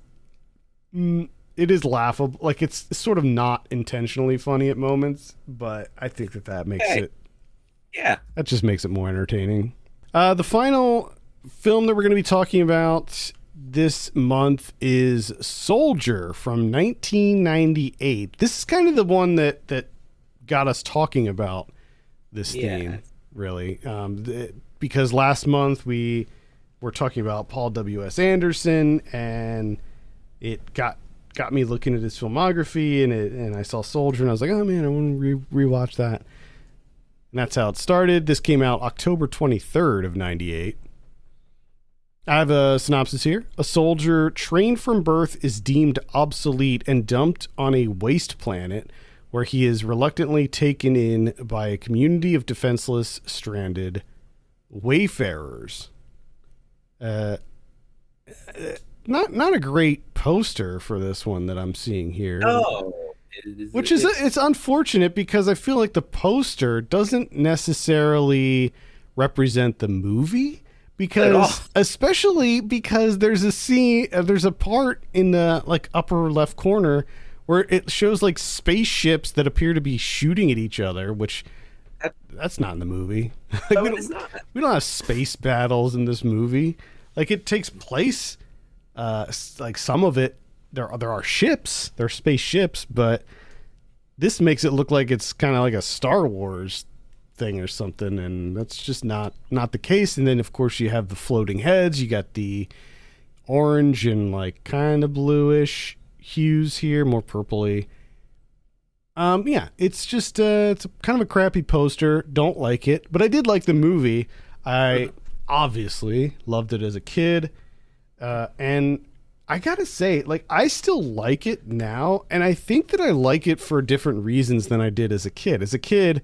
it is laughable. Like it's sort of not intentionally funny at moments, but I think that makes Hey, it yeah. that just makes it more entertaining. The final film that we're going to be talking about this month is Soldier from 1998. This is kind of the one that got us talking about this Yeah. theme, really, because last month we were talking about Paul W.S. Anderson, and it got me looking at his filmography, and I saw Soldier, and I was like, oh man, I want to rewatch that. And that's how it started. This came out October 23rd of 98. I have a synopsis here. A soldier trained from birth is deemed obsolete and dumped on a waste planet where he is reluctantly taken in by a community of defenseless, stranded wayfarers. Not a great poster for this one that I'm seeing here. Oh, Which is it's unfortunate because I feel like the poster doesn't necessarily represent the movie, because especially because there's a scene, there's a part in the like upper left corner where it shows like spaceships that appear to be shooting at each other, which that's not in the movie. Like, we don't have space battles in this movie. Like it takes place, like some of it there are ships, there are spaceships, but this makes it look like it's kind of like a Star Wars thing or something, and that's just not the case. And then of course you have the floating heads, you got the orange and like kind of bluish hues here, more purpley. Yeah, it's just it's kind of a crappy poster. Don't like it, but I did like the movie. I obviously loved it as a kid, and I gotta say, like, I still like it now, and I think that I like it for different reasons than I did as a kid. As a kid,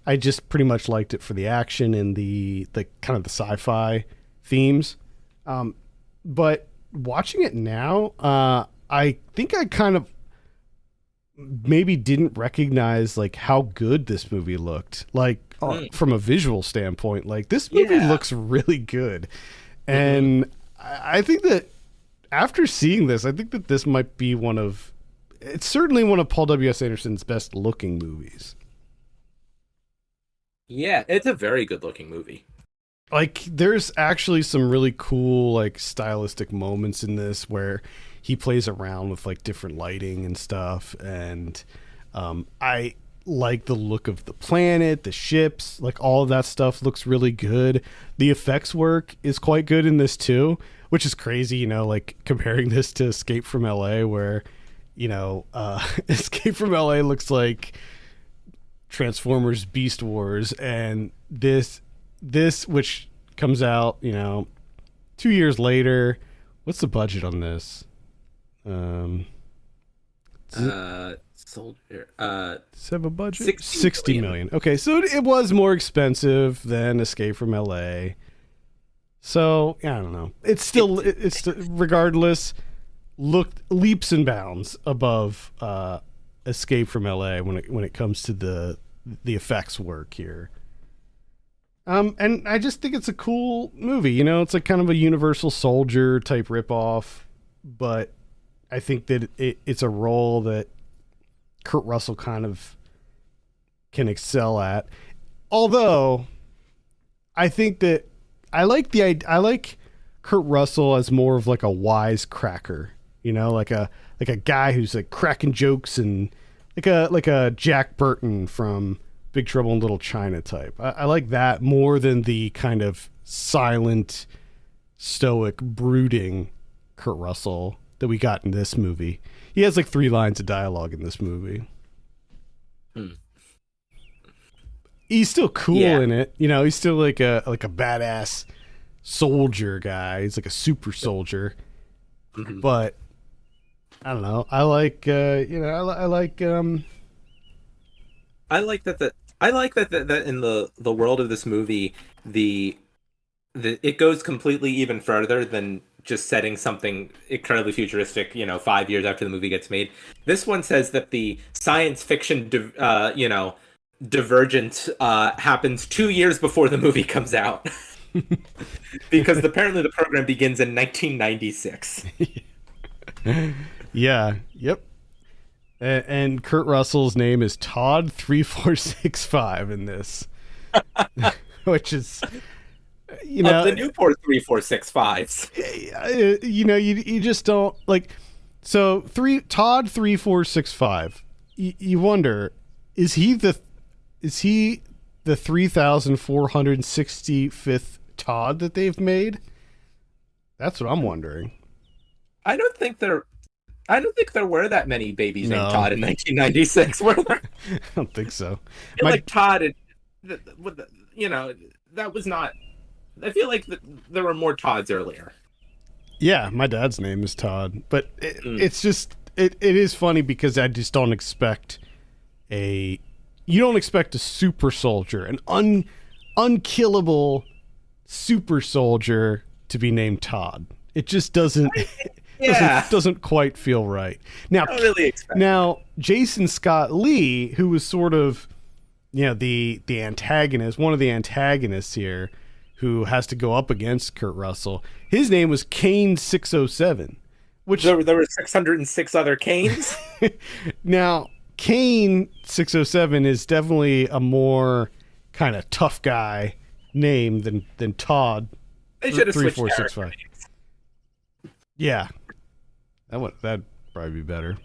I just pretty much liked it for the action and the kind of the sci-fi themes. But watching it now, I think I kind of maybe didn't recognize like how good this movie looked. Like from a visual standpoint, like this movie looks really good, and I think that after seeing this, I think that this might be it's certainly one of Paul W.S. Anderson's best looking movies. Yeah, it's a very good looking movie. Like there's actually some really cool like stylistic moments in this where he plays around with like different lighting and stuff, and I like the look of the planet, the ships, like all of that stuff looks really good. The effects work is quite good in this too, which is crazy, you know, like comparing this to Escape from L.A. where, you know, Escape from L.A. looks like Transformers Beast Wars, and this which comes out, you know, 2 years later. What's the budget on this? Soldier. Does it have a budget? 60 million. Okay, so it was more expensive than Escape from L.A. So I don't know. It's still regardless looked leaps and bounds above Escape from L.A. when it comes to the effects work here. And I just think it's a cool movie. You know, it's like kind of a Universal Soldier type ripoff, but I think that it's a role that Kurt Russell kind of can excel at. Although I think that I like Kurt Russell as more of like a wise cracker, you know, like a guy who's like cracking jokes, and like a Jack Burton from Big Trouble in Little China type. I like that more than the kind of silent, stoic, brooding Kurt Russell that we got in this movie. He has like 3 lines of dialogue in this movie. He's still cool in it, you know. He's still like a badass soldier guy. He's like a super soldier, but I don't know. I like I like that in the world of this movie, it goes completely even further than just setting something incredibly futuristic, 5 years after the movie gets made. This one says that the science fiction, divergence happens 2 years before the movie comes out. Because apparently the program begins in 1996. Yeah. Yep. And Kurt Russell's name is Todd 3465 in this, which is, you Of know, the Newport 3465s. you just don't like. So Todd 3465. You wonder, is he the 3,465th Todd that they've made? That's what I'm wondering. I don't think there were that many babies named No. Todd in 1996. Were there? I don't think so. I feel like Todd, that was not. I feel like there were more Todds earlier. Yeah, my dad's name is Todd, but it's just it is funny because I just don't expect you don't expect a super soldier, an unkillable super soldier to be named Todd. It just doesn't doesn't quite feel right. Now, I don't really expect now Jason Scott Lee, who was sort of the antagonist, one of the antagonists here, who has to go up against Kurt Russell. His name was Kane 607, which there were 606 other Kanes. now Kane 607 is definitely a more kind of tough guy name than Todd They should have switched 3465. character names. Yeah, that'd probably be better.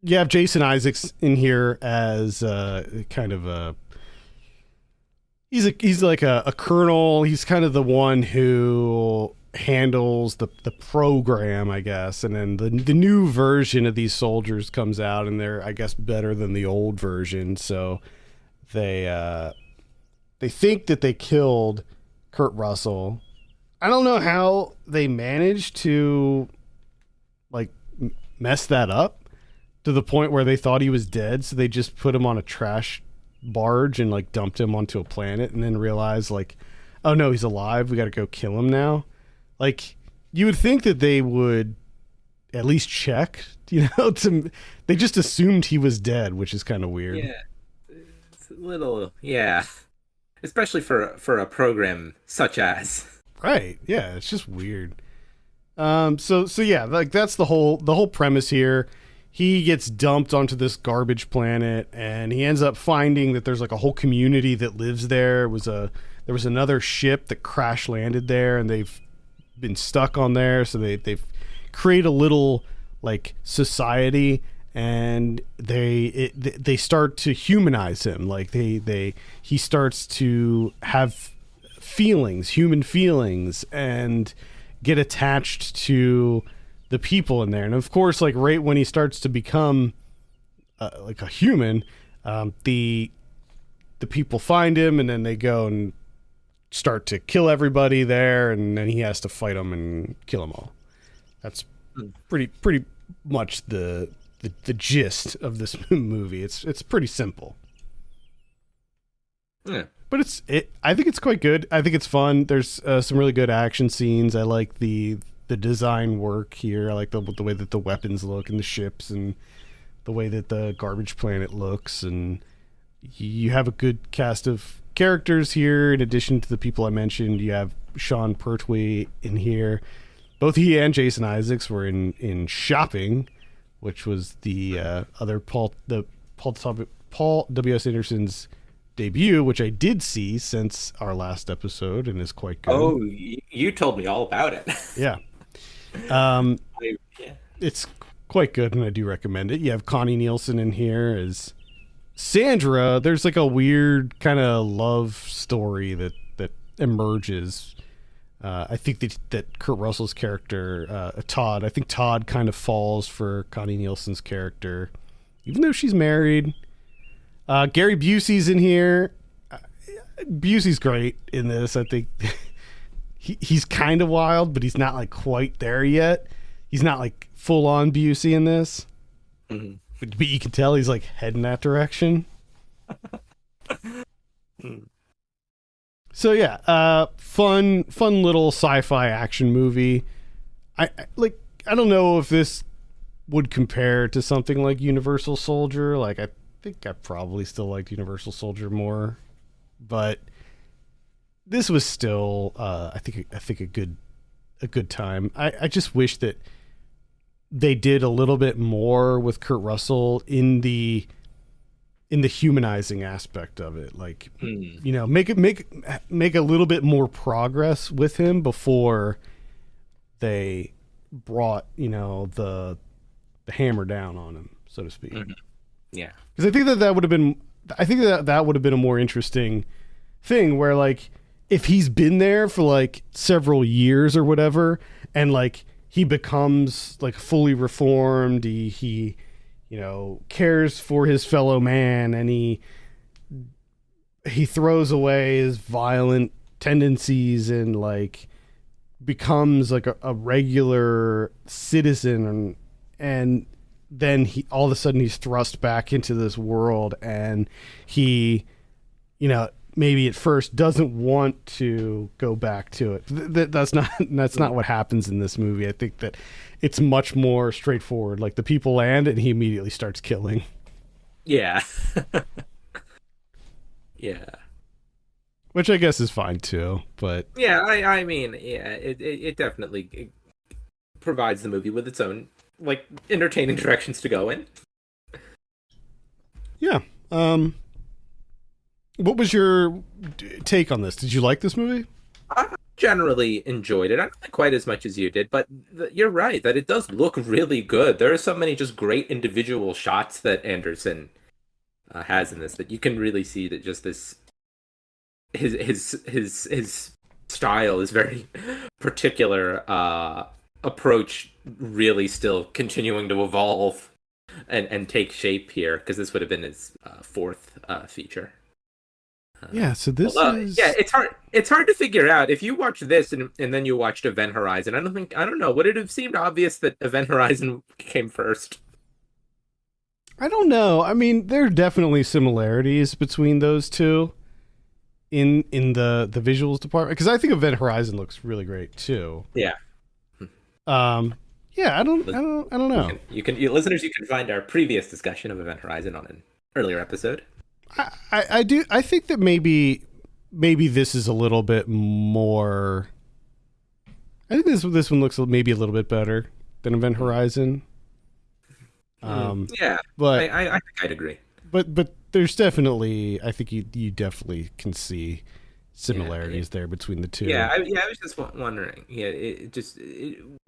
You have Jason Isaacs in here as kind of a. He's like a colonel. He's kind of the one who handles the program, I guess. And then the new version of these soldiers comes out, and they're, I guess, better than the old version. So they think that they killed Kurt Russell. I don't know how they managed to like mess that up to the point where they thought he was dead, so they just put him on a trash barge and like dumped him onto a planet, and then realized like, oh no, he's alive, we got to go kill him now. Like, you would think that they would at least check, they just assumed he was dead, which is kind of weird. Yeah, it's a little, especially for a program such as. Right. Yeah, it's just weird. So yeah, like that's the whole premise here. He gets dumped onto this garbage planet, and he ends up finding that there's like a whole community that lives there. There was another ship that crash landed there, and they've been stuck on there. So they've created a little like society, and they start to humanize him. Like he starts to have feelings, human feelings, and get attached to the people in there. And of course, like right when he starts to become like a human, the people find him, and then they go and start to kill everybody there, and then he has to fight them and kill them all. That's pretty much the gist of this movie. It's pretty simple. Yeah. But I think it's quite good. I think it's fun. There's some really good action scenes. I like the design work here. I like the way that the weapons look and the ships, and the way that the garbage planet looks. And you have a good cast of characters here. In addition to the people I mentioned, you have Sean Pertwee in here. Both he and Jason Isaacs were in Shopping, which was the other Paul W.S. Anderson's debut, which I did see since our last episode, and is quite good. Oh, you told me all about it. Yeah. It's quite good, and I do recommend it. You have Connie Nielsen in here as Sandra. There's like a weird kind of love story that emerges. I think that Kurt Russell's character, Todd, I think Todd kind of falls for Connie Nielsen's character, even though she's married. Gary Busey's in here. Busey's great in this. I think he's kind of wild, but he's not like quite there yet. He's not like full on Busey in this, but you can tell he's like heading that direction. So yeah, fun little sci-fi action movie. I don't know if this would compare to something like Universal Soldier. Like, I think I probably still liked Universal Soldier more, but this was still I think a good a good time. I just wish that they did a little bit more with Kurt Russell in the humanizing aspect of it. Like, you know, make a little bit more progress with him before they brought, you know, the hammer down on him, so to speak. Yeah. Because I think that would have been, that would have been a more interesting thing where, like, if he's been there for like several years or whatever, and like he becomes like fully reformed, he you know, cares for his fellow man, and he throws away his violent tendencies and like becomes like a regular citizen, and then he all of a sudden he's thrust back into this world, and he, you know, maybe at first doesn't want to go back to it. That's not what happens in this movie. I think that it's much more straightforward. Like, the people land and he immediately starts killing. Yeah. Yeah. Which I guess is fine too, but Yeah, I mean, yeah, it definitely provides the movie with its own, like, entertaining directions to go in. yeah. What was your take on this? Did you like this movie? I generally enjoyed it. I don't think quite as much as you did, but you're right that it does look really good. There are so many just great individual shots that Anderson has in this that you can really see that just this his style is very particular approach really still continuing to evolve and take shape here, because this would have been his fourth feature. Yeah, so this is... Yeah, it's hard to figure out. If you watch this and then you watched Event Horizon, I don't know, would it have seemed obvious that Event Horizon came first? I don't know. I mean, there are definitely similarities between those two in the visuals department, because I think Event Horizon looks really great too. Yeah. Yeah, I don't know. Listeners, you can find our previous discussion of Event Horizon on an earlier episode. I do. I think that maybe this is a little bit more. I think this one looks maybe a little bit better than Event Horizon. Yeah, but I think I'd agree. But there's definitely, I think you definitely can see similarities there between the two. Yeah, I was just wondering. Yeah,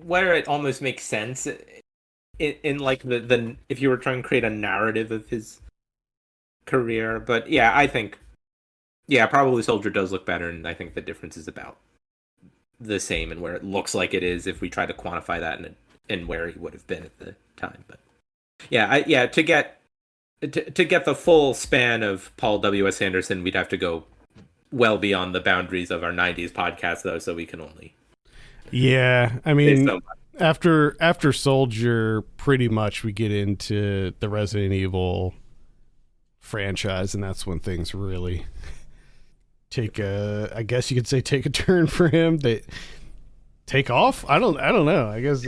where it almost makes sense in like the if you were trying to create a narrative of his career. But yeah, I think, yeah, probably Soldier does look better, and I think the difference is about the same in where it looks like it is if we try to quantify that and where he would have been at the time. But yeah, to get the full span of Paul W.S. Anderson, we'd have to go well beyond the boundaries of our 90s podcast, though, so we can only... Yeah, I mean, after Soldier, pretty much we get into the Resident Evil franchise, and that's when things really I guess you could say take a turn for him. They take off? I don't know. I guess...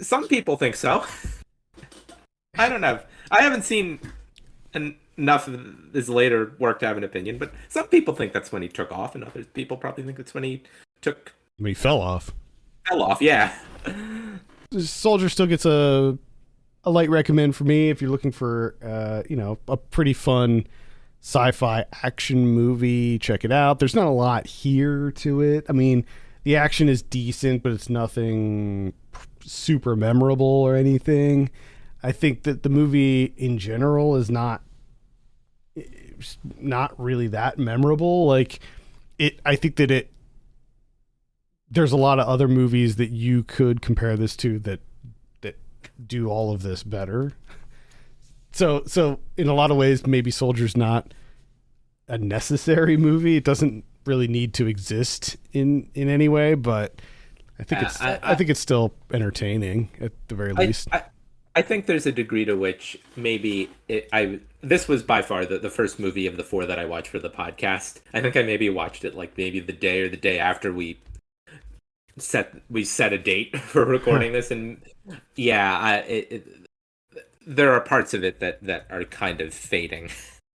some people think so. I don't know. I haven't seen enough of his later work to have an opinion, but some people think that's when he took off, and other people probably think that's when he fell off. Fell off, yeah. Soldier still gets a light recommend for me if you're looking for a pretty fun sci-fi action movie. Check it out. There's not a lot here to it. I mean, the action is decent, but it's nothing super memorable or anything. I think that the movie in general is not really that memorable. Like, I think that there's a lot of other movies that you could compare this to that do all of this better. So in a lot of ways, maybe Soldier's not a necessary movie. It doesn't really need to exist in any way, but I think I think it's still entertaining at the very least. I think there's a degree to which maybe this was by far the first movie of the four that I watched for the podcast. I think I maybe watched it like maybe the day or the day after we set a date for recording this, and yeah, there are parts of it that are kind of fading.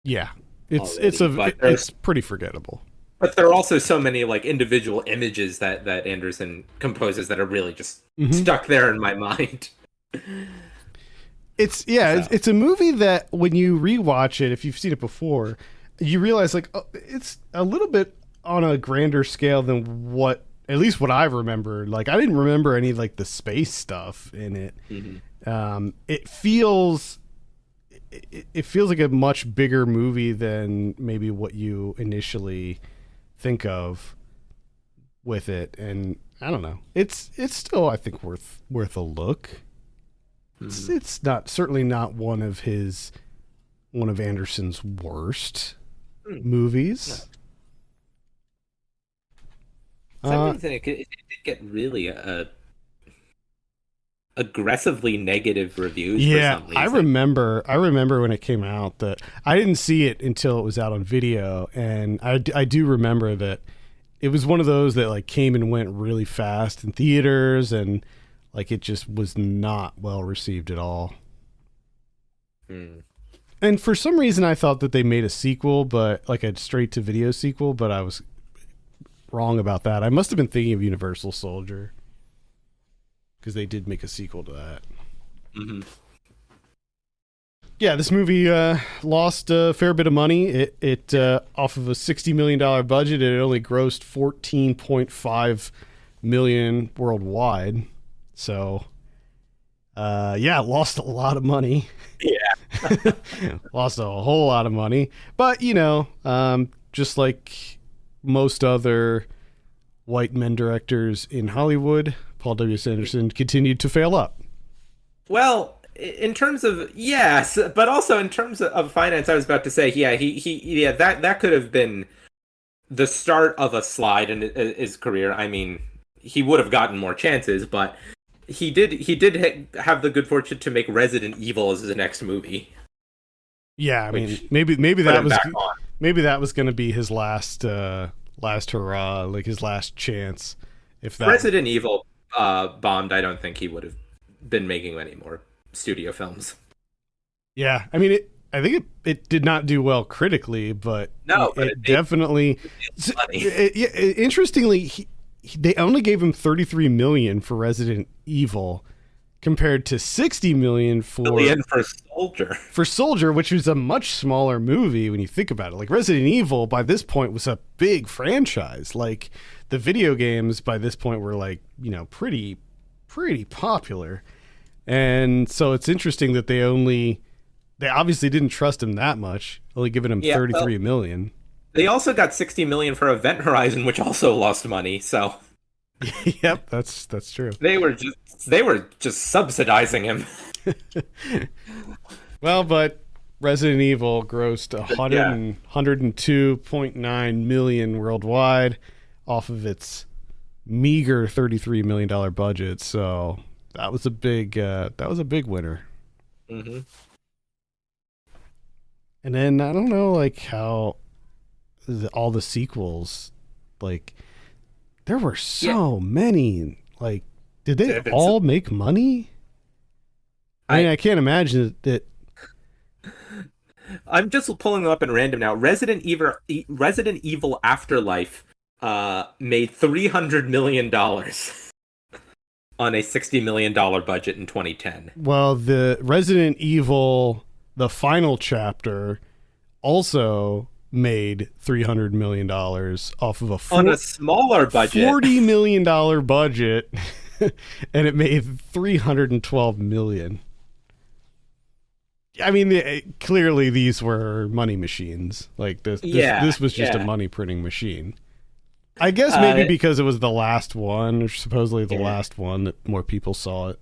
Yeah, it's pretty forgettable. But there are also so many like individual images that Anderson composes that are really just Mhm. stuck there in my mind. It's a movie that when you rewatch it, if you've seen it before, you realize like it's a little bit on a grander scale than what at least what I remember. Like I didn't remember any like the space stuff in it. It feels it feels like a much bigger movie than maybe what you initially think of with it, and I don't know. It's still I think worth a look. It's not certainly not one of Anderson's worst movies. For some reason, it did get really aggressively negative reviews. Yeah, for some reason. I remember when it came out that I didn't see it until it was out on video, and I do remember that it was one of those that like came and went really fast in theaters, and like it just was not well received at all. And for some reason I thought that they made a sequel, but like a straight to video sequel, but I was wrong about that. I must have been thinking of Universal Soldier, because they did make a sequel to that. Yeah, this movie lost a fair bit of money. It off of a $60 million budget, it only grossed $14.5 million worldwide. So, lost a lot of money. Yeah. Lost a whole lot of money. But, just like most other white men directors in Hollywood, Paul W.S. Anderson continued to fail up. Well, in terms of yes, but also in terms of finance, I was about to say, that could have been the start of a slide in his career. I mean, he would have gotten more chances, but he did have the good fortune to make Resident Evil as his next movie. Yeah, I mean, maybe that was going to be his last hurrah, like his last chance. If that Resident Evil bombed, I don't think he would have been making any more studio films. Yeah, I mean, I think it did not do well critically, but it definitely. Interestingly, they only gave him $33 million for Resident Evil, compared to $60 million for Soldier. For Soldier, which was a much smaller movie when you think about it. Like Resident Evil, by this point, was a big franchise. Like the video games by this point were like pretty popular, and so it's interesting that they obviously didn't trust him that much, only giving him $33 million. They also got $60 million for Event Horizon, which also lost money. So, yep, that's true. They were just subsidizing him. Well, but Resident Evil grossed $102.9 million worldwide off of its meager $33 million budget. So that was a big winner. Mm-hmm. And then I don't know, like how all the sequels, like there were so many. Like, did they all make money? I mean, I can't imagine that. I'm just pulling them up in random now. Resident Evil Afterlife made $300 million on a $60 million budget in 2010. Well, the Resident Evil, the final chapter, also made $300 million off of on a smaller budget, $40 million budget, and it made $312 million. I mean, clearly these were money machines. Like this was just a money printing machine. I guess maybe because it was the last one, or supposedly the last one, that more people saw it.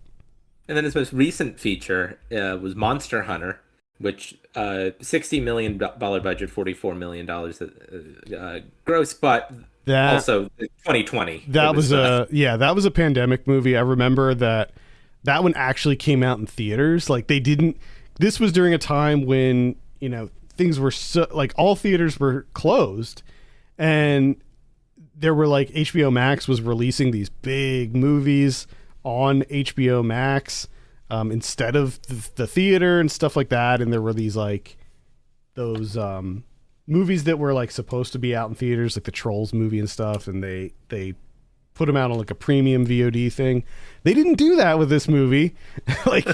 And then his most recent feature was Monster Hunter, which $60 million budget, $44 million gross, but also 2020. That was a pandemic movie. I remember that one actually came out in theaters. Like they didn't. This was during a time when things were like all theaters were closed, and there were like HBO Max was releasing these big movies on HBO Max instead of the theater and stuff like that. And there were these like those movies that were like supposed to be out in theaters, like the Trolls movie and stuff, and they put them out on like a premium VOD thing. They didn't do that with this movie. Like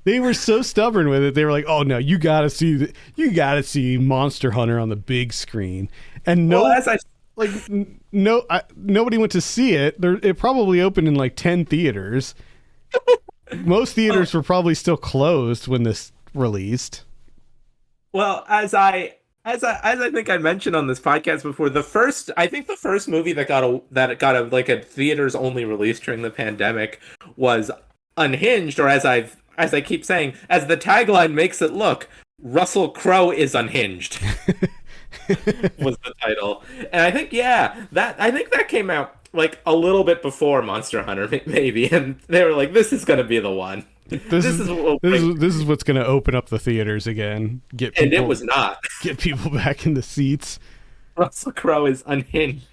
they were so stubborn with it. They were like, "Oh no, you got to see Monster Hunter on the big screen." And nobody went to see it. It probably opened in like 10 theaters. Most theaters were probably still closed when this released. Well, as I think I mentioned on this podcast before, the first movie that got a theaters only release during the pandemic was Unhinged, or as I keep saying, as the tagline makes it look, Russell Crowe is unhinged. Was the title. And I think that came out like a little bit before Monster Hunter, maybe, and they were like, this is going to be the one. This is what's going to open up the theaters again. And it was not. Get people back in the seats. Russell Crowe is unhinged.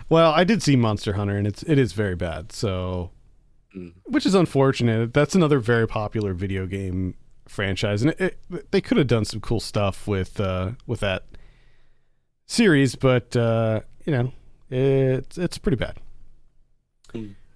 Well, I did see Monster Hunter, and it is very bad. So, which is unfortunate. That's another very popular video game franchise, and they could have done some cool stuff with that series, but it's pretty bad.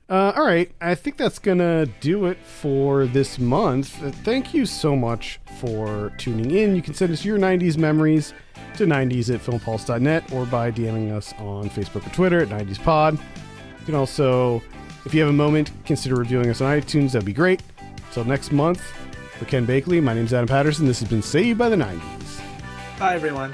All right, I think that's gonna do it for this month. Thank you so much for tuning in. You can send us your 90s memories to 90s@filmpulse.net or by DMing us on Facebook or Twitter at 90spod. You can also, if you have a moment, consider reviewing us on iTunes. That'd be great. Until next month, for Ken Bakley, my name's Adam Patterson. This has been Saved by the 90s. Bye, everyone.